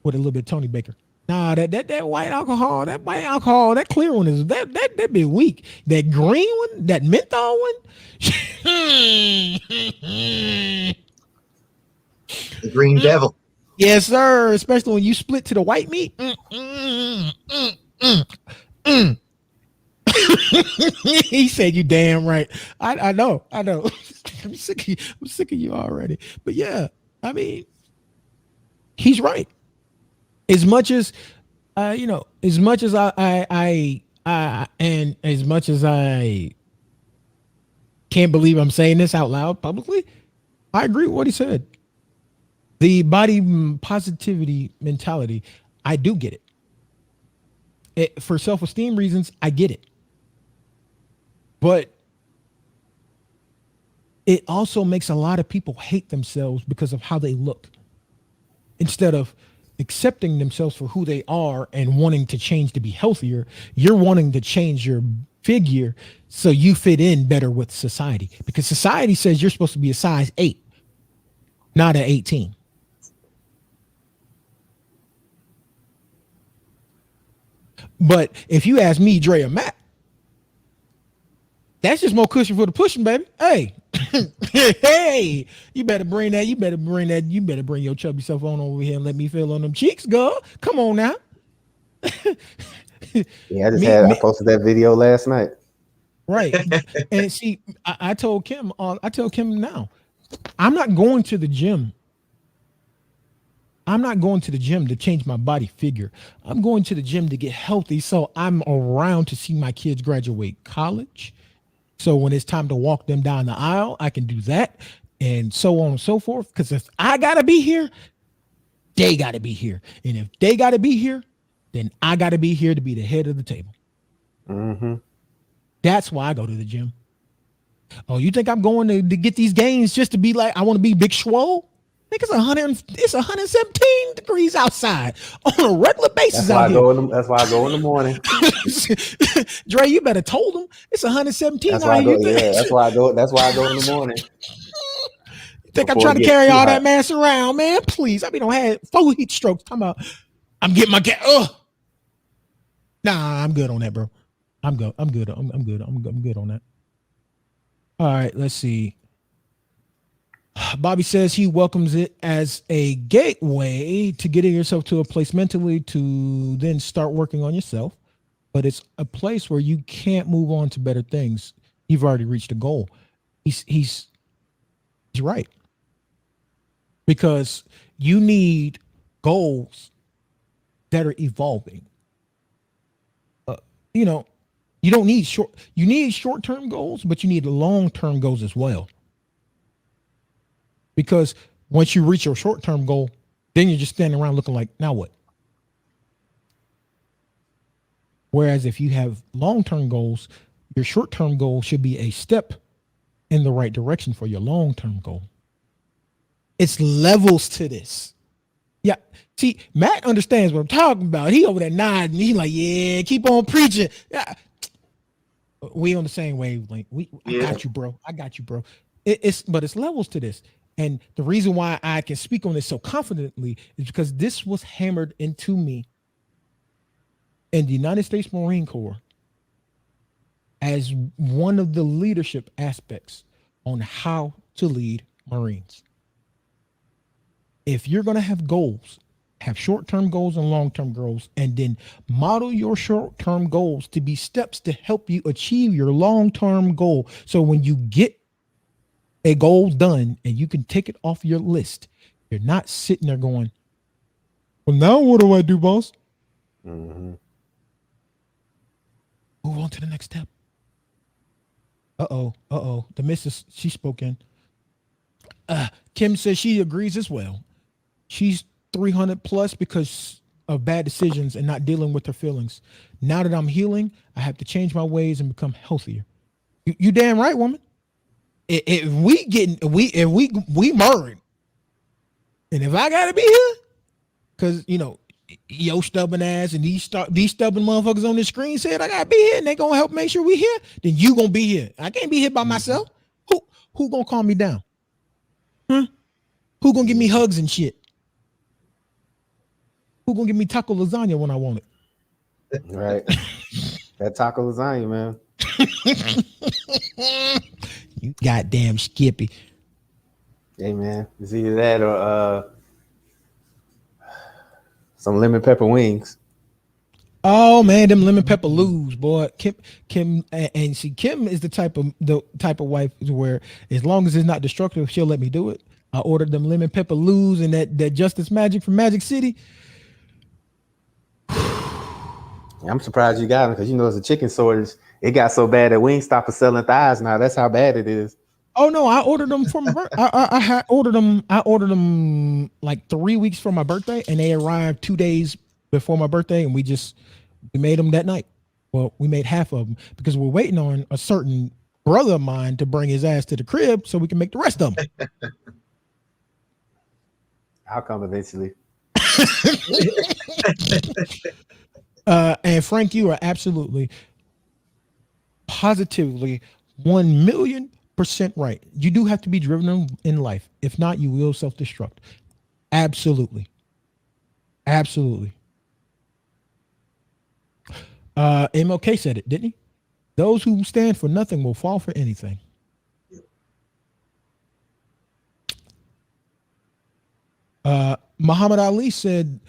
with a little bit of Tony Baker. Nah, that white alcohol, that clear one is that be weak. That green one, that menthol one. The Green Devil. Yes, sir. Especially when you split to the white meat. He said, "You damn right." I know. I'm sick of you already. But yeah, I mean, he's right. As much as as much as and as much as I can't believe I'm saying this out loud publicly, I agree with what he said. The body positivity mentality, I do get it. For self-esteem reasons, I get it. But it also makes a lot of people hate themselves because of how they look. Instead of accepting themselves for who they are and wanting to change to be healthier, you're wanting to change your figure so you fit in better with society. Because society says you're supposed to be a size 8, not an 18. But if you ask me, Dre or Matt, that's just more cushion for the pushing, baby. Hey, hey, you better bring that. You better bring your chubby self on over here and let me feel on them cheeks, girl. Come on now. Yeah, I posted that video last night. Right. And see, I told Kim, now, I'm not going to the gym. I'm not going to the gym to change my body figure. I'm going to the gym to get healthy so I'm around to see my kids graduate college. So when it's time to walk them down the aisle, I can do that, and so on and so forth. Because if I got to be here, they got to be here. And if they got to be here, then I got to be here to be the head of the table. Mm-hmm. That's why I go to the gym. Oh, you think I'm going to get these gains just to be like, I want to be Big Swole? I think it's 117 degrees outside on a regular basis out here. That's why I go in the morning. Dre, you better told him it's 117 that's out why here. That's why I go. That's why I go in the morning. You think I'm trying to carry all that mass around, man? Please, I mean, I had 4 heat strokes. Talking about, I'm getting my Nah, I'm good on that, bro. I'm good. I'm good on that. All right, let's see. Bobby says he welcomes it as a gateway to getting yourself to a place mentally to then start working on yourself. But it's a place where you can't move on to better things. You've already reached a goal. He's right. Because you need goals that are evolving. You don't need short-term goals, but you need long-term goals as well. Because once you reach your short-term goal, then you're just standing around looking like, now what? Whereas if you have long-term goals, your short-term goal should be a step in the right direction for your long-term goal. It's levels to this. Yeah. See, Matt understands what I'm talking about. He over there nodding. He like, yeah, keep on preaching. Yeah. We on the same wavelength. I got you, bro. But it's levels to this. And the reason why I can speak on this so confidently is because this was hammered into me in the United States Marine Corps as one of the leadership aspects on how to lead Marines. If you're going to have goals, have short-term goals and long-term goals, and then model your short-term goals to be steps to help you achieve your long-term goal. So when you get a goal done and you can take it off your list, you're not sitting there going, well, now what do I do, boss? Mm-hmm. Move on to the next step. Uh-oh. The missus, she spoke in. Kim says she agrees as well. She's 300 plus because of bad decisions and not dealing with her feelings. Now that I'm healing, I have to change my ways and become healthier. You damn right, woman. If we married, and if I gotta be here, because your stubborn ass and these stubborn motherfuckers on the screen said I gotta be here, and they gonna help make sure we here, then you gonna be here. I can't be here by myself. Who gonna calm me down? Who gonna give me hugs and shit? Who gonna give me taco lasagna when I want it? Right. That taco lasagna, man. You goddamn Skippy. Hey, man. It's either that or some lemon pepper wings. Oh man, them lemon pepper loos, boy. Kim, and see, Kim is the type of wife where as long as it's not destructive, she'll let me do it. I ordered them lemon pepper loos and that Justice Magic from Magic City. I'm surprised you got them because it's a chicken shortage. It got so bad that Wingstop is selling thighs now. That's how bad it is. Oh no, I ordered them for my birthday. I had ordered them. I ordered them like 3 weeks for my birthday, and they arrived 2 days before my birthday, and we made them that night. Well, we made half of them because we're waiting on a certain brother of mine to bring his ass to the crib so we can make the rest of them. I'll come eventually. And Frank, you are absolutely, positively 1,000,000% right. You do have to be driven in life. If not, you will self-destruct. Absolutely. Absolutely. MLK said it, didn't he? Those who stand for nothing will fall for anything. Muhammad Ali said,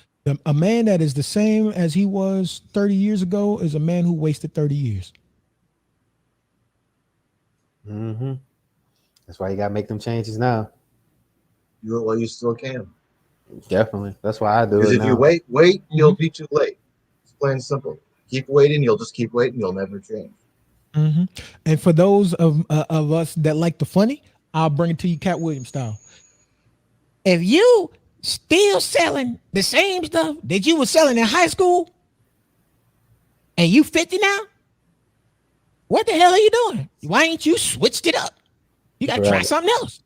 a man that is the same as he was 30 years ago is a man who wasted 30 years. Mm-hmm. That's why you got to make them changes now. Do it while you still can. Definitely. That's why I do it Because if now. you wait, you'll be too late. It's plain and simple. Keep waiting, you'll just keep waiting. You'll never change. Mm-hmm. And for those of us that like the funny, I'll bring it to you Cat Williams style. If you still selling the same stuff that you were selling in high school and you 50 now, what the hell are you doing? Why ain't you switched it up? You got to try something else.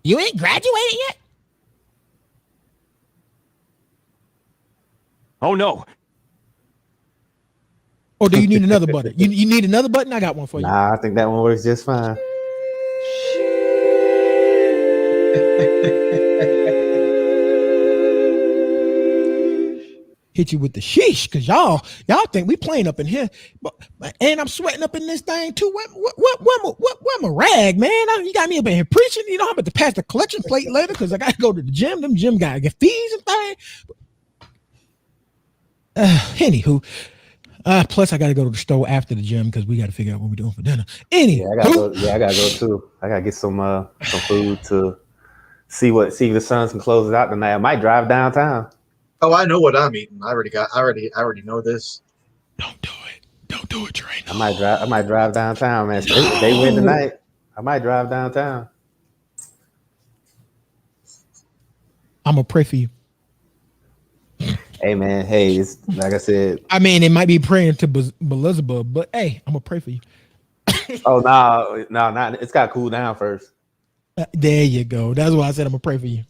You ain't graduated yet? Oh no. Or do you need another button? You need another button? I got one for you. Nah, I think that one works just fine. Hit you with the sheesh, because y'all think we playing up in here, but and I'm sweating up in this thing too. Where my rag, man? You got me up in here preaching. You know I'm about to pass the collection plate later because I got to go to the gym. Them gym guys get fees and things. Anywho, plus I got to go to the store after the gym because we got to figure out what we're doing for dinner. Anywho, I gotta go too. I gotta get some food to see if the Suns can close it out tonight. I might drive downtown. Oh, I know what I'm eating. I already know this. Don't do it, Trey. I might drive downtown, man. They win tonight. I might drive downtown. I'm gonna pray for you. Hey man, it's like I said. I mean, it might be praying to Beelzebub, but hey, I'm gonna pray for you. Oh no, not. It's got to cool down first. There you go. That's why I said I'm gonna pray for you.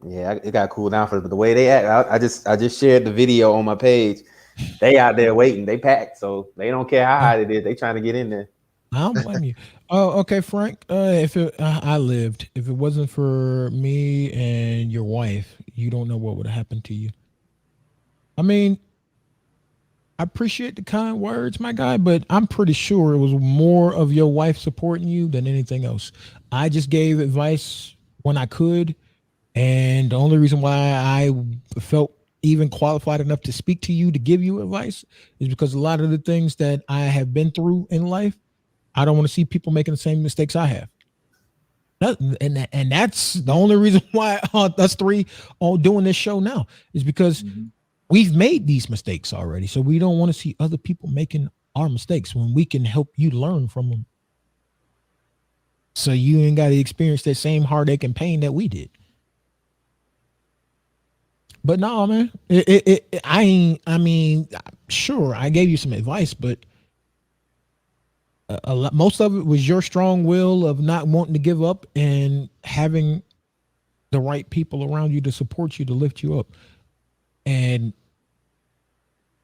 Yeah, it got to cool down first. But the way they act, I just shared the video on my page. They out there waiting. They packed, so they don't care how hot it is. They trying to get in there. I don't blame you. Oh, okay, Frank. If I lived, if it wasn't for me and your wife, you don't know what would have happened to you. I mean, I appreciate the kind words, my guy, but I'm pretty sure it was more of your wife supporting you than anything else. I just gave advice when I could, and the only reason why I felt even qualified enough to speak to you to give you advice is because a lot of the things that I have been through in life, I don't want to see people making the same mistakes I have. And that's the only reason why us three are doing this show now is because we've made these mistakes already. So we don't want to see other people making our mistakes when we can help you learn from them. So you ain't got to experience that same heartache and pain that we did. But no, man, I mean, sure, I gave you some advice, but most of it was your strong will of not wanting to give up and having the right people around you to support you, to lift you up. And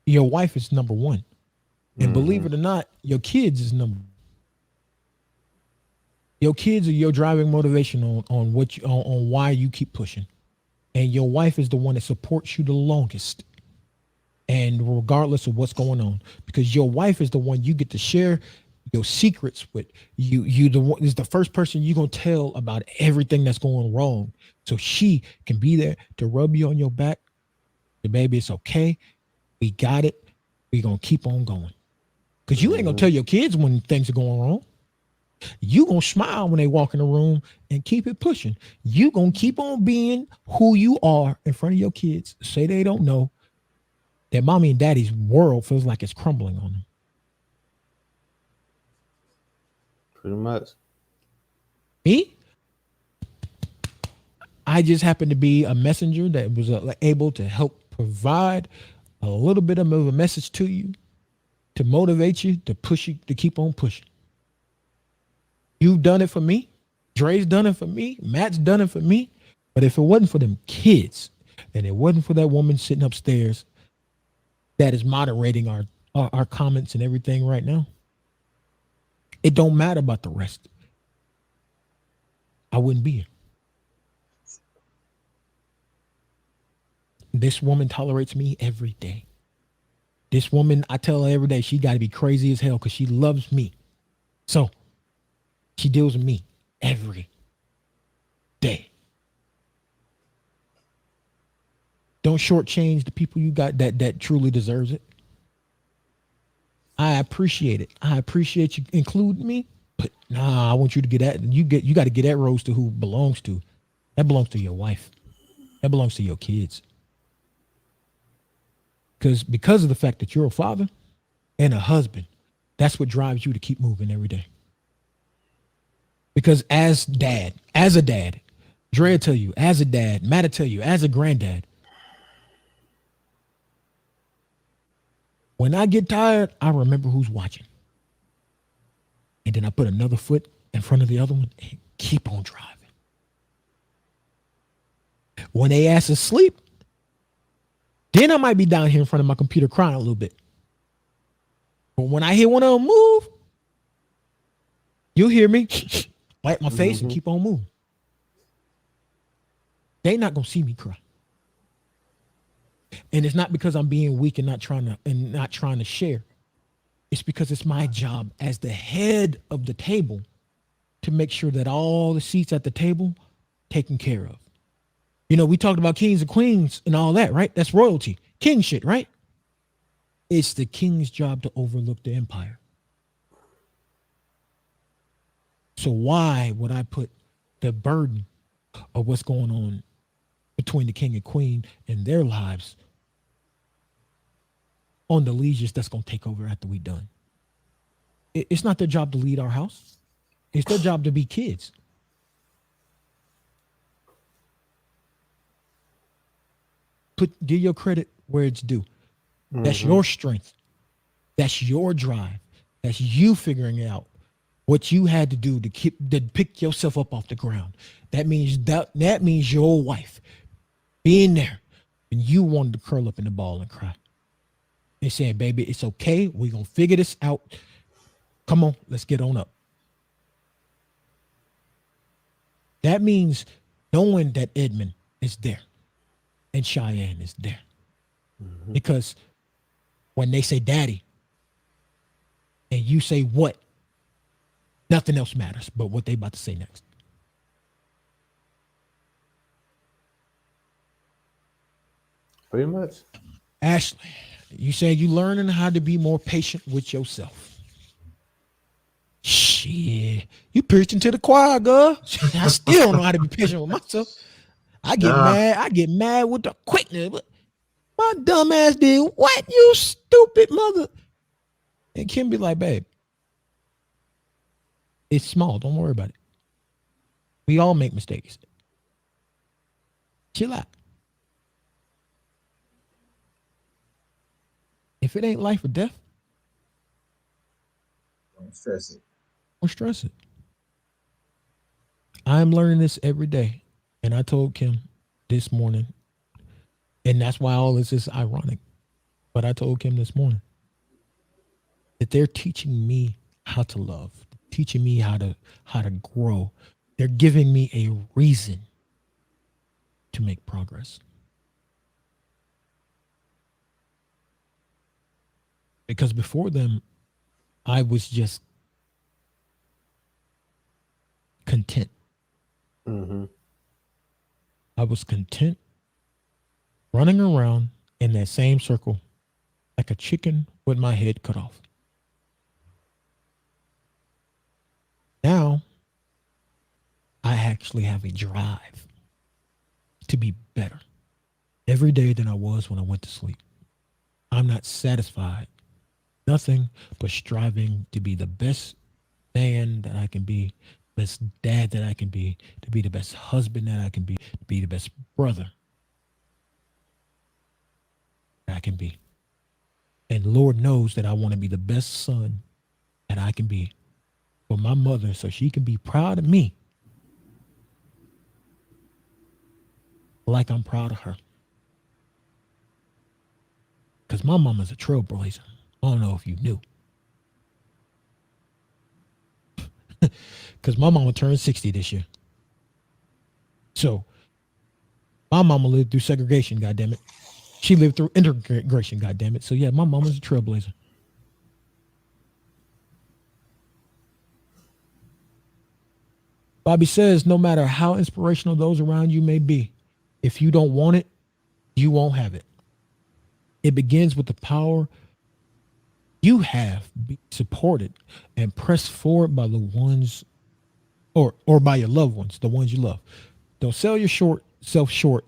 your wife is number one. And believe it or not, your kids is number one. Your kids are your driving motivation on why you keep pushing. And your wife is the one that supports you the longest. And regardless of what's going on, because your wife is the one you get to share your secrets with. You the one is the first person you're gonna tell about everything that's going wrong. So she can be there to rub you on your back. The baby, it's okay. We got it. We're gonna keep on going. Because you ain't gonna tell your kids when things are going wrong. You gonna smile when they walk in the room and keep it pushing. You gonna keep on being who you are in front of your kids. Say they don't know that mommy and daddy's world feels like it's crumbling on them. Pretty much. Me, I just happen to be a messenger that was able to help provide a little bit of a message to you, to motivate you, to push you, to keep on pushing. You've done it for me. Dre's done it for me. Matt's done it for me. But if it wasn't for them kids, and it wasn't for that woman sitting upstairs that is moderating our comments and everything right now, it don't matter about the rest. I wouldn't be here. This woman tolerates me every day. This woman, I tell her every day, she got to be crazy as hell because she loves me. So she deals with me every day. Don't shortchange the people you got that truly deserves it. I appreciate it. I appreciate you including me, but nah, I want you to get that. You got to get that rose to who it belongs to. That belongs to your wife. That belongs to your kids. Because of the fact that you're a father and a husband, that's what drives you to keep moving every day. Because as a dad, Dre will tell you, as a dad, Matt will tell you, as a granddad, when I get tired, I remember who's watching. And then I put another foot in front of the other one and keep on driving. When they ask to sleep, then I might be down here in front of my computer crying a little bit. But when I hear one of them move, you'll hear me wipe my face and keep on moving. They not gonna see me cry. And it's not because I'm being weak and not trying to share. It's because it's my job as the head of the table to make sure that all the seats at the table taken care of. You know, we talked about kings and queens and all that, right? That's royalty. King shit, right? It's the king's job to overlook the empire. So why would I put the burden of what's going on between the king and queen and their lives on the lieges that's going to take over after we done? It's not their job to lead our house. It's their job to be kids. Give your credit where it's due. That's your strength. That's your drive. That's you figuring out what you had to do to pick yourself up off the ground. That means your wife being there and you wanted to curl up in the ball and cry. They saying, baby, it's okay. We're going to figure this out. Come on, let's get on up. That means knowing that Edmund is there and Cheyenne is there. Because when they say daddy and you say what, nothing else matters but what they about to say next. Pretty much. Ashley, you said you learning how to be more patient with yourself. Shit, you preaching to the choir, girl. I still don't know how to be patient with myself. I get mad with the quickness. But my dumb ass did what, you stupid mother? And Kim be like, babe, it's small. Don't worry about it. We all make mistakes. Chill out. If it ain't life or death, Don't stress it. don't stress it. I'm learning this every day. And I told Kim this morning, and that's why all this is ironic. But I told Kim this morning that they're teaching me how to love, teaching me how to grow. They're giving me a reason to make progress. Because before them, I was just content. Mm-hmm. I was content running around in that same circle like a chicken with my head cut off. Now, I actually have a drive to be better every day than I was when I went to sleep. I'm not satisfied. Nothing but striving to be the best man that I can be, best dad that I can be, to be the best husband that I can be, to be the best brother that I can be. And Lord knows that I want to be the best son that I can be for my mother so she can be proud of me like I'm proud of her. Because my mama's a trailblazer. I don't know if you knew. Because my mama turned 60 this year. So my mama lived through segregation, goddammit. She lived through integration, goddammit. So yeah, my mama's a trailblazer. Bobby says, no matter how inspirational those around you may be, if you don't want it, you won't have it. It begins with the power you have, be supported and pressed forward by the ones or by your loved ones, the ones you love. Don't sell yourself short.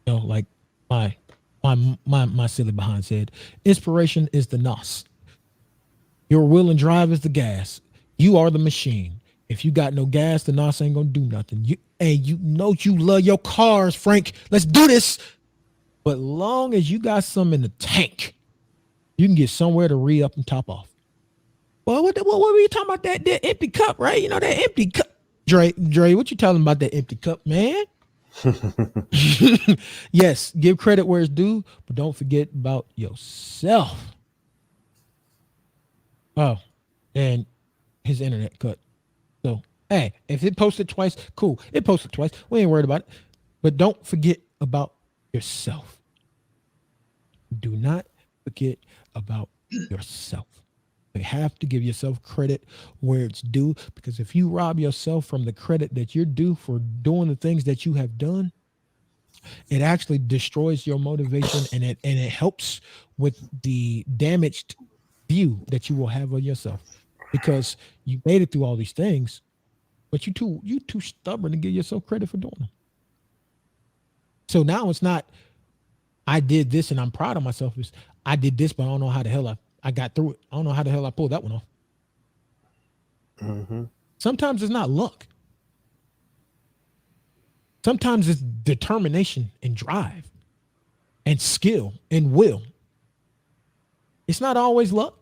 You know, like my silly behind said, inspiration is the nos. Your will and drive is the gas. You are the machine. If you got no gas, the nos ain't gonna do nothing. You know you love your cars, Frank. Let's do this. But long as you got some in the tank, you can get somewhere to re-up and top off. Well, what were you talking about? That empty cup, right? You know, that empty cup. Dre, what you telling about that empty cup, man? Yes, give credit where it's due, but don't forget about yourself. Oh, and his internet cut. So, hey, if it posted twice, cool. It posted twice. We ain't worried about it. But don't forget about yourself. Do not forget about yourself. You have to give yourself credit where it's due, because if you rob yourself from the credit that you're due for doing the things that you have done, it actually destroys your motivation, and it helps with the damaged view that you will have of yourself, because you made it through all these things, but you too stubborn to give yourself credit for doing them. So now it's not, I did this and I'm proud of myself. It's, I did this, but I don't know how the hell I got through it. I don't know how the hell I pulled that one off. Mm-hmm. Sometimes it's not luck. Sometimes it's determination and drive and skill and will. It's not always luck.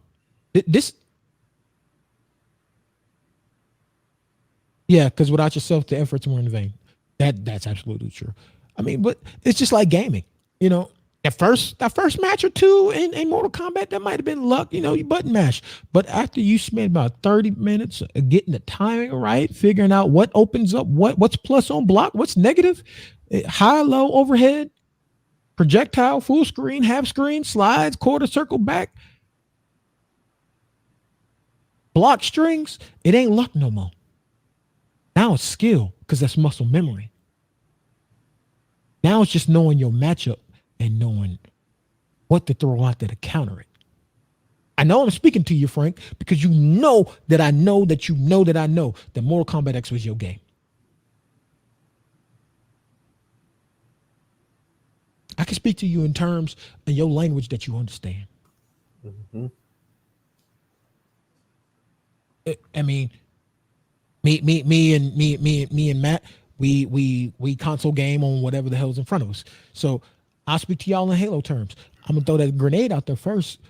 Yeah, because without yourself, the efforts were in vain. That's absolutely true. I mean, but it's just like gaming. You know, that first match or two in Mortal Kombat, that might have been luck. You know, you button mash. But after you spend about 30 minutes getting the timing right, figuring out what opens up, what's plus on block, what's negative, high, low, overhead, projectile, full screen, half screen, slides, quarter circle back, block strings, it ain't luck no more. Now it's skill, because that's muscle memory. Now it's just knowing your matchup and knowing what to throw out there to counter it. I know I'm speaking to you, Frank, because you know that I know that you know that I know that Mortal Kombat X was your game. I can speak to you in terms of your language that you understand. Mm-hmm. I mean, me and Matt, we console game on whatever the hell's in front of us. So I'll speak to y'all in Halo terms. I'm gonna throw that grenade out there first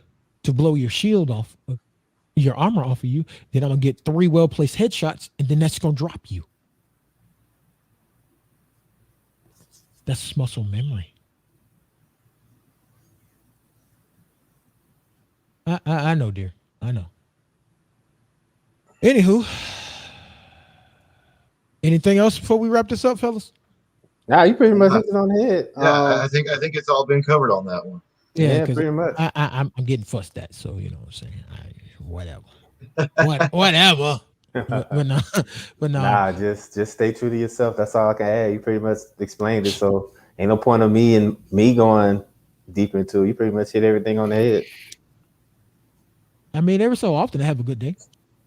to blow your shield off, your armor off of you. Then I'm gonna get 3 well-placed headshots, and then that's gonna drop you. That's muscle memory. I know, dear. I know. Anywho, anything else before we wrap this up, fellas? Nah, you pretty much hit it on the head. Yeah, I think it's all been covered on that one. Yeah, Yeah, because pretty much. I'm getting fussed at, so you know what I'm saying. Whatever, whatever. But no, but no. Nah, just stay true to yourself. That's all I can add. You pretty much explained it, so ain't no point of me going deeper into it. You pretty much hit everything on the head. I mean, every so often I have a good day.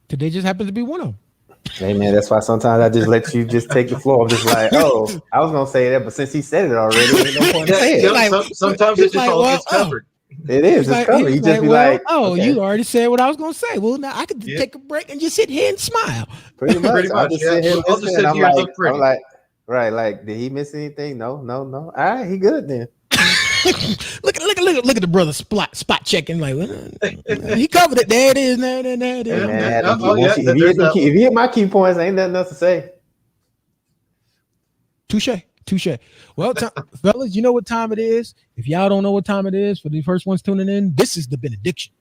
Today just happens to be one of them. Hey man, that's why sometimes I just let you just take the floor. I'm just like, oh, I was gonna say that, but since he said it already, ain't no point in saying it. Like, sometimes he's it just like, all well, gets covered. It is. It's covered. You just be like, oh, okay. you already said what I was going to say. Well, now I could take a break and just sit here and smile. Pretty much. Pretty I'll much, just yeah. sit here I'll just listening, sit and here and look I'm pretty. like, right, like, did he miss anything? No. All right, he good then. look at the brother spot checking. Like, he covered it. There it is. There it is. Hey, man, Yeah, if you hit my key points, ain't nothing else to say. Touche. Well, fellas, you know what time it is. If y'all don't know what time it is, for the first ones tuning in, this is the benediction.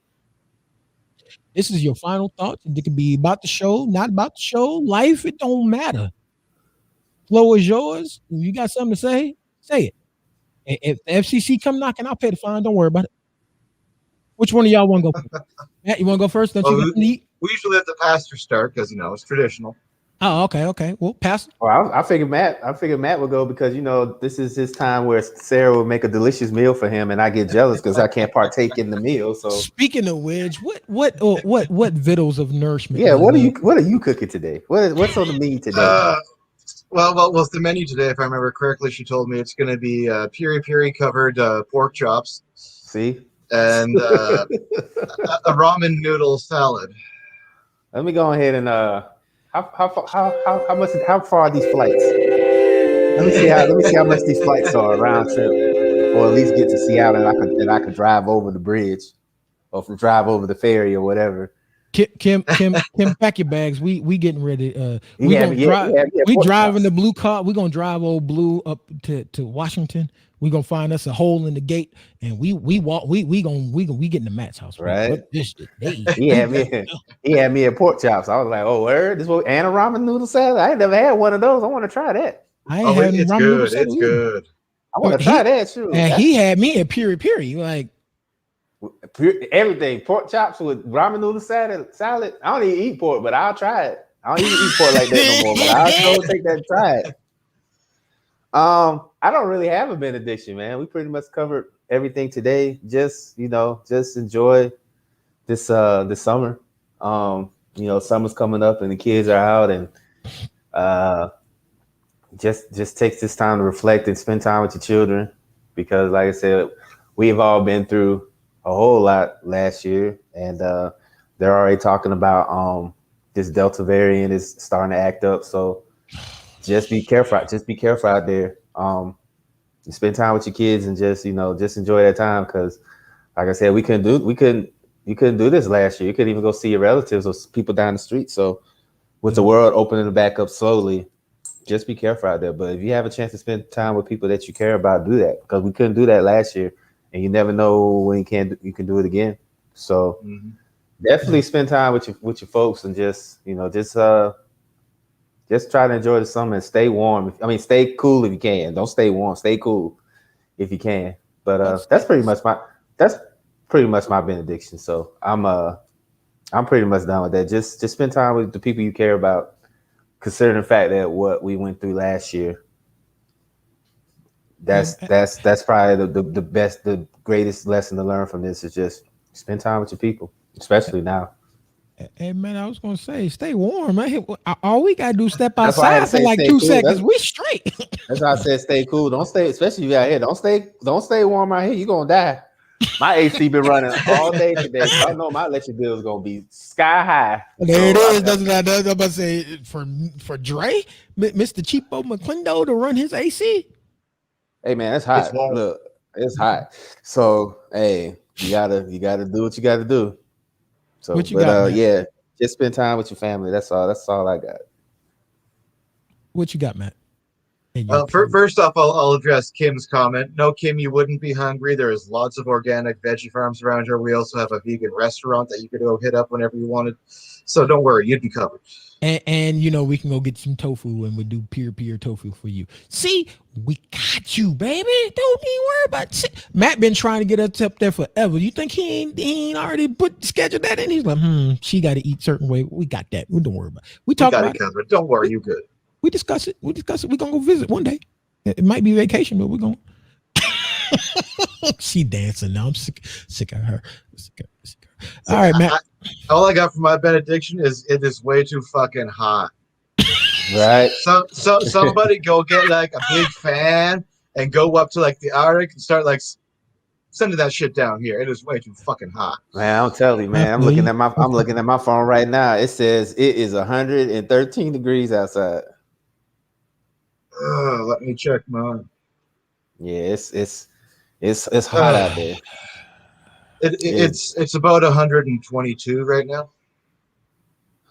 This is your final thoughts. It can be about the show, not about the show. Life, it don't matter. Flow is yours. If you got something to say it. If the FCC come knocking, I'll pay the fine. Don't worry about it. Which one of y'all want to go first? Matt, you want to go first? Don't you get to eat? We usually let the pastor start because it's traditional. Oh, okay. Well, Pastor. Well, I figured Matt would go because this is his time where Sarah will make a delicious meal for him, and I get jealous because I can't partake in the meal. So speaking of which, what victuals of nourishment? Yeah, what are you cooking today? What's on the menu today? Well, the menu today, if I remember correctly, she told me it's going to be piri covered pork chops. See, and a ramen noodle salad. Let me go ahead and how far are these flights? Let me see how much these flights are round trip, or at least get to Seattle, and I could drive over the bridge, or drive over the ferry or whatever. Kim, pack your bags. We getting ready. We driving the blue car. We're gonna drive old Blue up to Washington. We're gonna find us a hole in the gate, and we get in the Matt's house. Right. He had me at pork chops. I was like, oh, word, and a ramen noodle salad. I ain't never had one of those. I want to try that. It's good. It's good. I want to try that too. And he had me at piri. Like everything, pork chops with ramen noodle salad. I don't even eat pork, but I'll try it. I don't even eat pork like that no more, but I'll go take that and try it. I don't really have a benediction, man. We pretty much covered everything today. Just enjoy this summer. Summer's coming up and the kids are out, and just takes this time to reflect and spend time with your children, because like I said, we've all been through a whole lot last year, and they're already talking about this Delta variant is starting to act up. So just be careful. Just be careful out there. Spend time with your kids and just enjoy that time, because like I said, you couldn't do this last year. You couldn't even go see your relatives or people down the street. So with the world opening back up slowly, just be careful out there. But if you have a chance to spend time with people that you care about, do that, because we couldn't do that last year, and you never know when you can do it again. So definitely spend time with your folks, and just try to enjoy the summer and stay warm. Stay cool if you can. Don't stay warm. Stay cool if you can. But that's pretty much my benediction. So I'm pretty much done with that. Just spend time with the people you care about, considering the fact that what we went through last year. That's probably the best, the greatest lesson to learn from this is just spend time with your people, especially now. Hey man, I was gonna say, stay warm, man. All we gotta do is step outside for like 2 seconds. We straight. That's why I said stay cool. Don't stay, especially if you're out here. Don't stay warm out here. You're gonna die. My AC been running all day today, so I know my electric bill is gonna be sky high. There it is. Doesn't I'm about to say for Dre, Mr. Cheapo McClindo to run his AC. Hey man, it's hot. Look, it's hot. So hey, you gotta do what you gotta do. So, what you got, yeah, just spend time with your family. That's all I got. What you got, Matt? And your First off, I'll address Kim's comment. No, Kim, you wouldn't be hungry. There's lots of organic veggie farms around here. We also have a vegan restaurant that you could go hit up whenever you wanted. So don't worry, you'd be covered. And you know, we can go get some tofu and we'll do peer tofu for you. See, we got you, baby. Don't be worried about shit. Matt been trying to get us up there forever. You think he ain't already scheduled that in? He's like, she got to eat certain way. We got that. We don't worry about it. We talk got about it covered. Don't worry, you good. We discuss it. We're gonna go visit one day. It might be vacation, but we're gonna. She dancing now. I'm sick of her. Sick of her. All right, Matt. All I got for my benediction is it is way too fucking hot. Right. So somebody go get like a big fan and go up to like the Arctic and start like sending that shit down here. It is way too fucking hot. Man, I'm telling you, man. I'm looking at my phone right now. It says it is 113 degrees outside. Let me check mine. Yeah, it's hot out there. It's about 122 right now.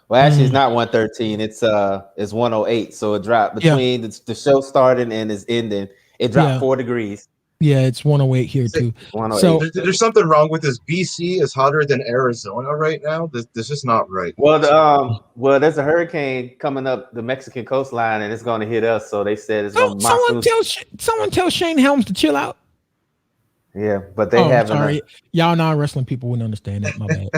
Well, actually, it's not 113. It's 108. So it dropped between the show starting and is ending. It dropped 4 degrees. Yeah, it's 108 here too. 108. So there's something wrong with this. BC is hotter than Arizona right now. This is not right. Well, there's a hurricane coming up the Mexican coastline, and it's going to hit us. So they said it's going to. Someone tell Shane Helms to chill out. Yeah, but they haven't. Sorry, y'all non-wrestling people wouldn't understand that. My bad.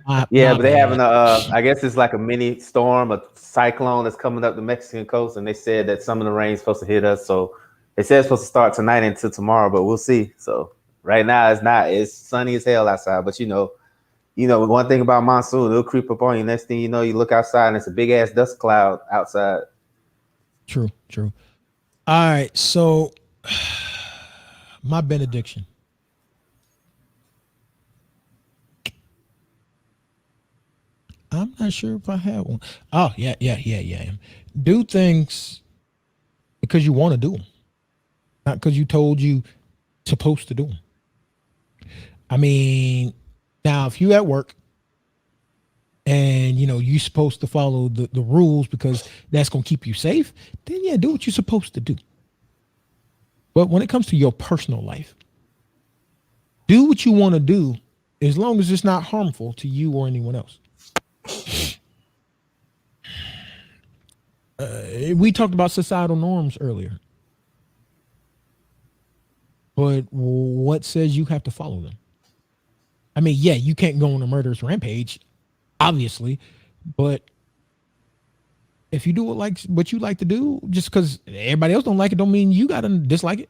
But they having I guess it's like a mini storm, a cyclone that's coming up the Mexican coast, and they said that some of the rain's supposed to hit us. So they said it's supposed to start tonight until tomorrow, but we'll see. So right now it's not. It's sunny as hell outside, but you know, one thing about monsoon, it'll creep up on you. Next thing you know, you look outside and it's a big ass dust cloud outside. True. All right, so my benediction. I'm not sure if I have one. Oh, yeah. Do things because you want to do them, not because you told you supposed to do them. I mean, now if you at work and you're supposed to follow the rules because that's going to keep you safe, then do what you're supposed to do. But when it comes to your personal life, do what you want to do as long as it's not harmful to you or anyone else. We talked about societal norms earlier, but what says you have to follow them? I mean, you can't go on a murderous rampage, obviously, but if you do what you like to do, just because everybody else don't like it, don't mean you gotta dislike it.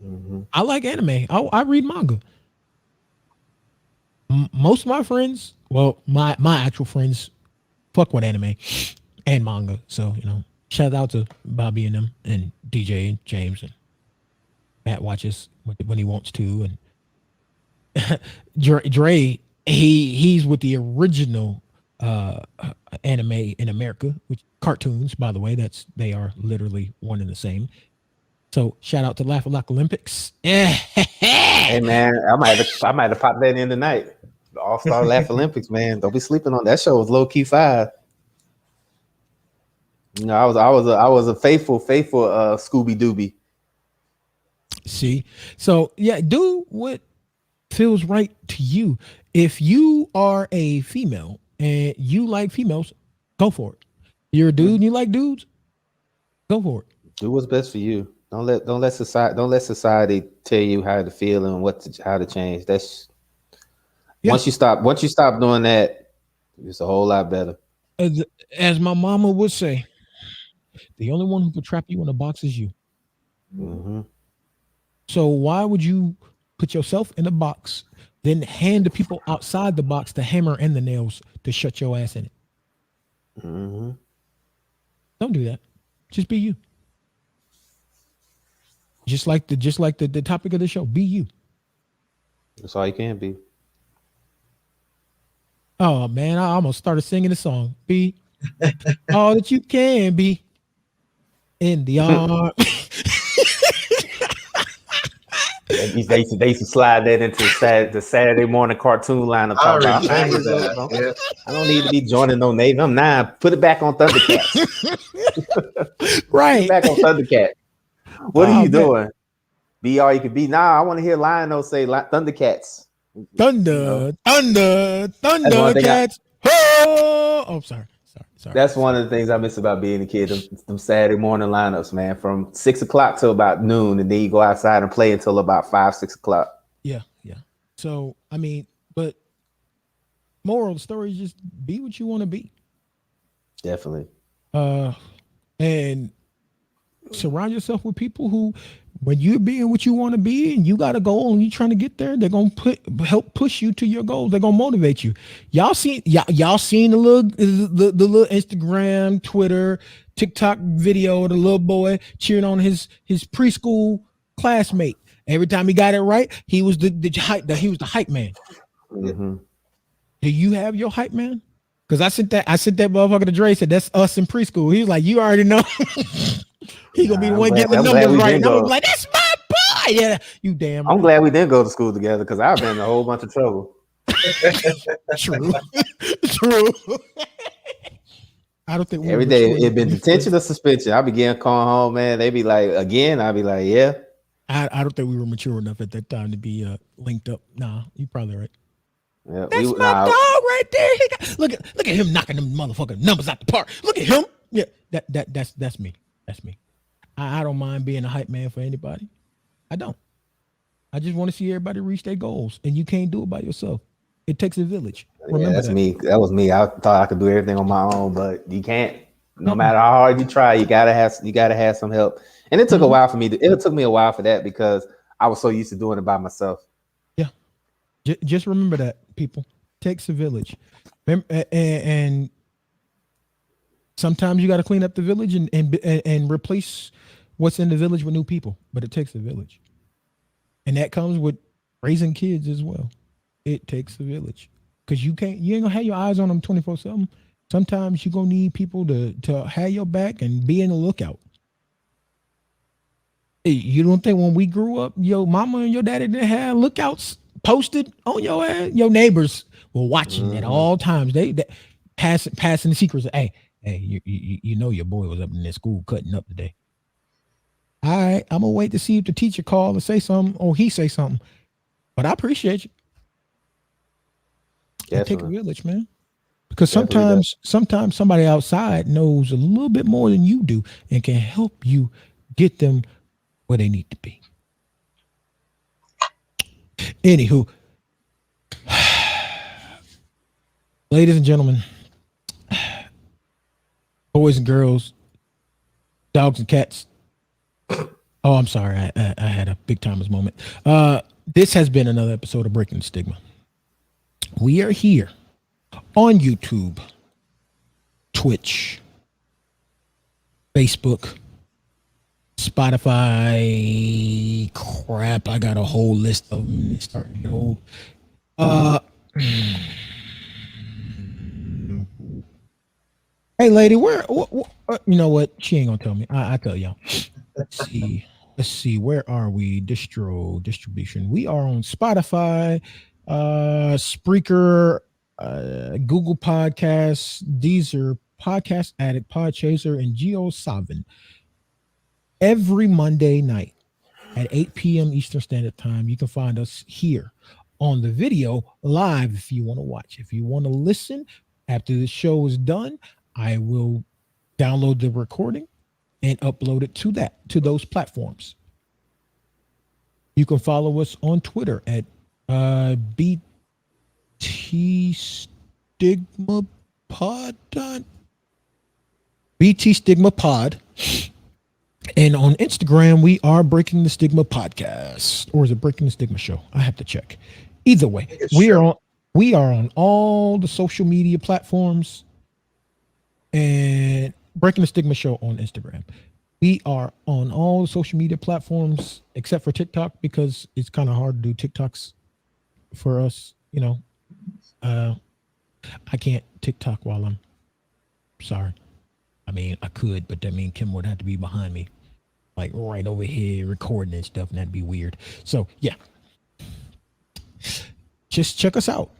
Mm-hmm. I like anime. I read manga. Most of my friends, my actual friends, fuck with anime and manga. So shout out to Bobby and them, and DJ and James, and Matt watches when he wants to, and Dre he's with the original anime in America, which cartoons, by the way, they are literally one and the same. So shout out to Laugh a Lot Olympics. Hey man, I might have popped that in tonight. The All-Star Laugh Olympics, man. Don't be sleeping on that show. Was low key fire. I was a faithful Scooby Dooby. See, so do what feels right to you. If you are a female and you like females, go for it. You're a dude and you like dudes, go for it. Do what's best for you. Don't let society tell you how to feel and how to change. That's once you stop doing that, it's a whole lot better. As my mama would say, the only one who could trap you in a box is you. Mm-hmm. So why would you put yourself in a box, then hand the people outside the box the hammer and the nails to shut your ass in it? Mm-hmm. Don't do that. Just be you. Just like the topic of the show, be you. That's all you can be. Oh man, I almost started singing the song. Be all that you can be in the arm. They used to slide that into the Saturday morning cartoon lineup. I Talking about, remember I that. Yeah. I don't need to be joining no Navy. I'm 9. Put it back on Thundercats. Put Right. it back on Thundercats. What Oh, are you man. doing? Be all you can be. Nah, I want to hear Lionel say Thundercats. Thunder, You know? thunder, That's one thing Thundercats. Oh, sorry. That's one of the things I miss about being a kid. Them Saturday morning lineups, man, from 6 o'clock till about noon, and then you go outside and play until about 5, 6 o'clock. Yeah. So I mean, but moral of the story is just be what you want to be. Definitely. And surround yourself with people who, when you're being what you want to be and you got a goal and you're trying to get there, they're gonna help push you to your goals. They're gonna motivate you. Y'all seen the little Instagram, Twitter, TikTok video of the little boy cheering on his preschool classmate. Every time he got it right, he was the hype man. Mm-hmm. Do you have your hype man? Because I sent that motherfucker to Dre, said that's us in preschool. He was like, you already know. He gonna be the one getting the numbers right. And I'm like, that's my boy. Yeah, you damn right. I'm glad we didn't go to school together because I've been in a whole bunch of trouble. True. I don't think every day it been detention or suspension. I began calling home, man. They be like, again. I'd be like, yeah. I don't think we were mature enough at that time to be linked up. Nah, you're probably right. Yeah, that's my dog right there. Look at him knocking them motherfucking numbers out the park. Look at him. Yeah, that's me. That's me. I don't mind being a hype man for anybody. I don't. I just want to see everybody reach their goals, and you can't do it by yourself. It takes a village. Remember that's that. me. That was me. I thought I could do everything on my own, but you can't. No matter how hard you try, you gotta have some help. And it took a while for me. It took me a while for that because I was so used to doing it by myself. Yeah. Just remember that, people. It takes a village, and sometimes you got to clean up the village and replace what's in the village with new people. But it takes a village, and that comes with raising kids as well. It takes a village because you ain't gonna have your eyes on them 24/7. Sometimes you're gonna need people to have your back and be in the lookout. Hey, you don't think when we grew up, your mama and your daddy didn't have lookouts posted on your ass? Your neighbors were watching at all times. They passing the secrets. Hey, you know your boy was up in that school cutting up today. All right, I'm gonna wait to see if the teacher call and say something or he say something. But I appreciate you. Take a village, man. Because sometimes somebody outside knows a little bit more than you do and can help you get them where they need to be. Anywho, ladies and gentlemen, boys and girls, dogs and cats. Oh, I'm sorry. I had a big timers moment. This has been another episode of Breaking the Stigma. We are here on YouTube, Twitch, Facebook, Spotify. Crap, I got a whole list of them. It's starting to get old. Hey, lady, where you know what? She ain't gonna tell me. I tell y'all. Let's see. Where are we? Distribution. We are on Spotify, Spreaker, Google Podcasts, Deezer, Podcast Addict, Podchaser, and GeoSavin. Every Monday night at 8 p.m. Eastern Standard Time, you can find us here on the video live if you want to watch. If you want to listen after the show is done, I will download the recording and upload it to those platforms. You can follow us on Twitter at BT Stigma Pod. BT Stigma Pod. And on Instagram, we are Breaking the Stigma Podcast. Or is it Breaking the Stigma Show? I have to check. Either way, we are on all the social media platforms and Breaking the Stigma Show on Instagram. We are on all the social media platforms except for TikTok because it's kind of hard to do TikToks for us. You know, I can't TikTok while I'm sorry. I mean, I could, but that means Kim would have to be behind me like right over here recording and stuff, and that'd be weird. So yeah, just check us out.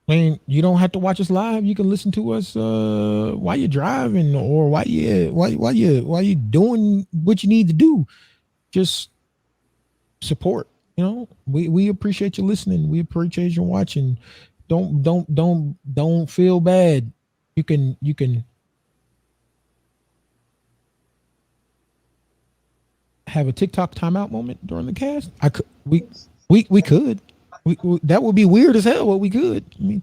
I mean, you don't have to watch us live. You can listen to us while you're driving or while you doing what you need to do. Just support. You know, we appreciate you listening. We appreciate you watching. Don't feel bad. You can have a TikTok timeout moment during the cast. We could. That would be weird as hell. But we could. I mean,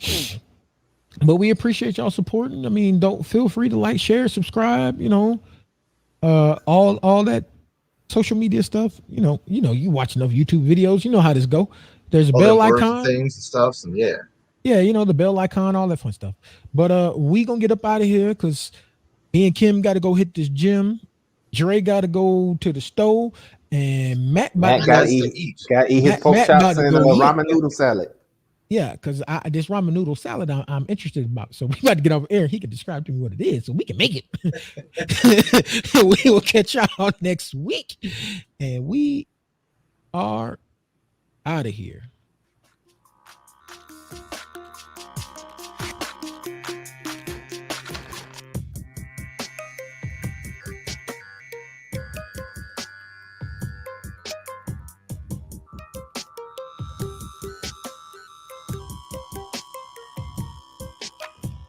but we appreciate y'all supporting. I mean, don't feel free to like, share, subscribe. You know, all that social media stuff. You know, you watch enough YouTube videos. You know how this go. There's a All bell the worth icon, things and stuff. And yeah. Yeah, you know, the bell icon, all that fun stuff. But we gonna get up out of here because me and Kim got to go hit this gym. Dre got to go to the stove, and Matt got to eat his pork chops and ramen noodle salad. Yeah, because this ramen noodle salad I'm interested about. So we about to get over here. He can describe to me what it is, so we can make it. We will catch y'all next week, and we are out of here.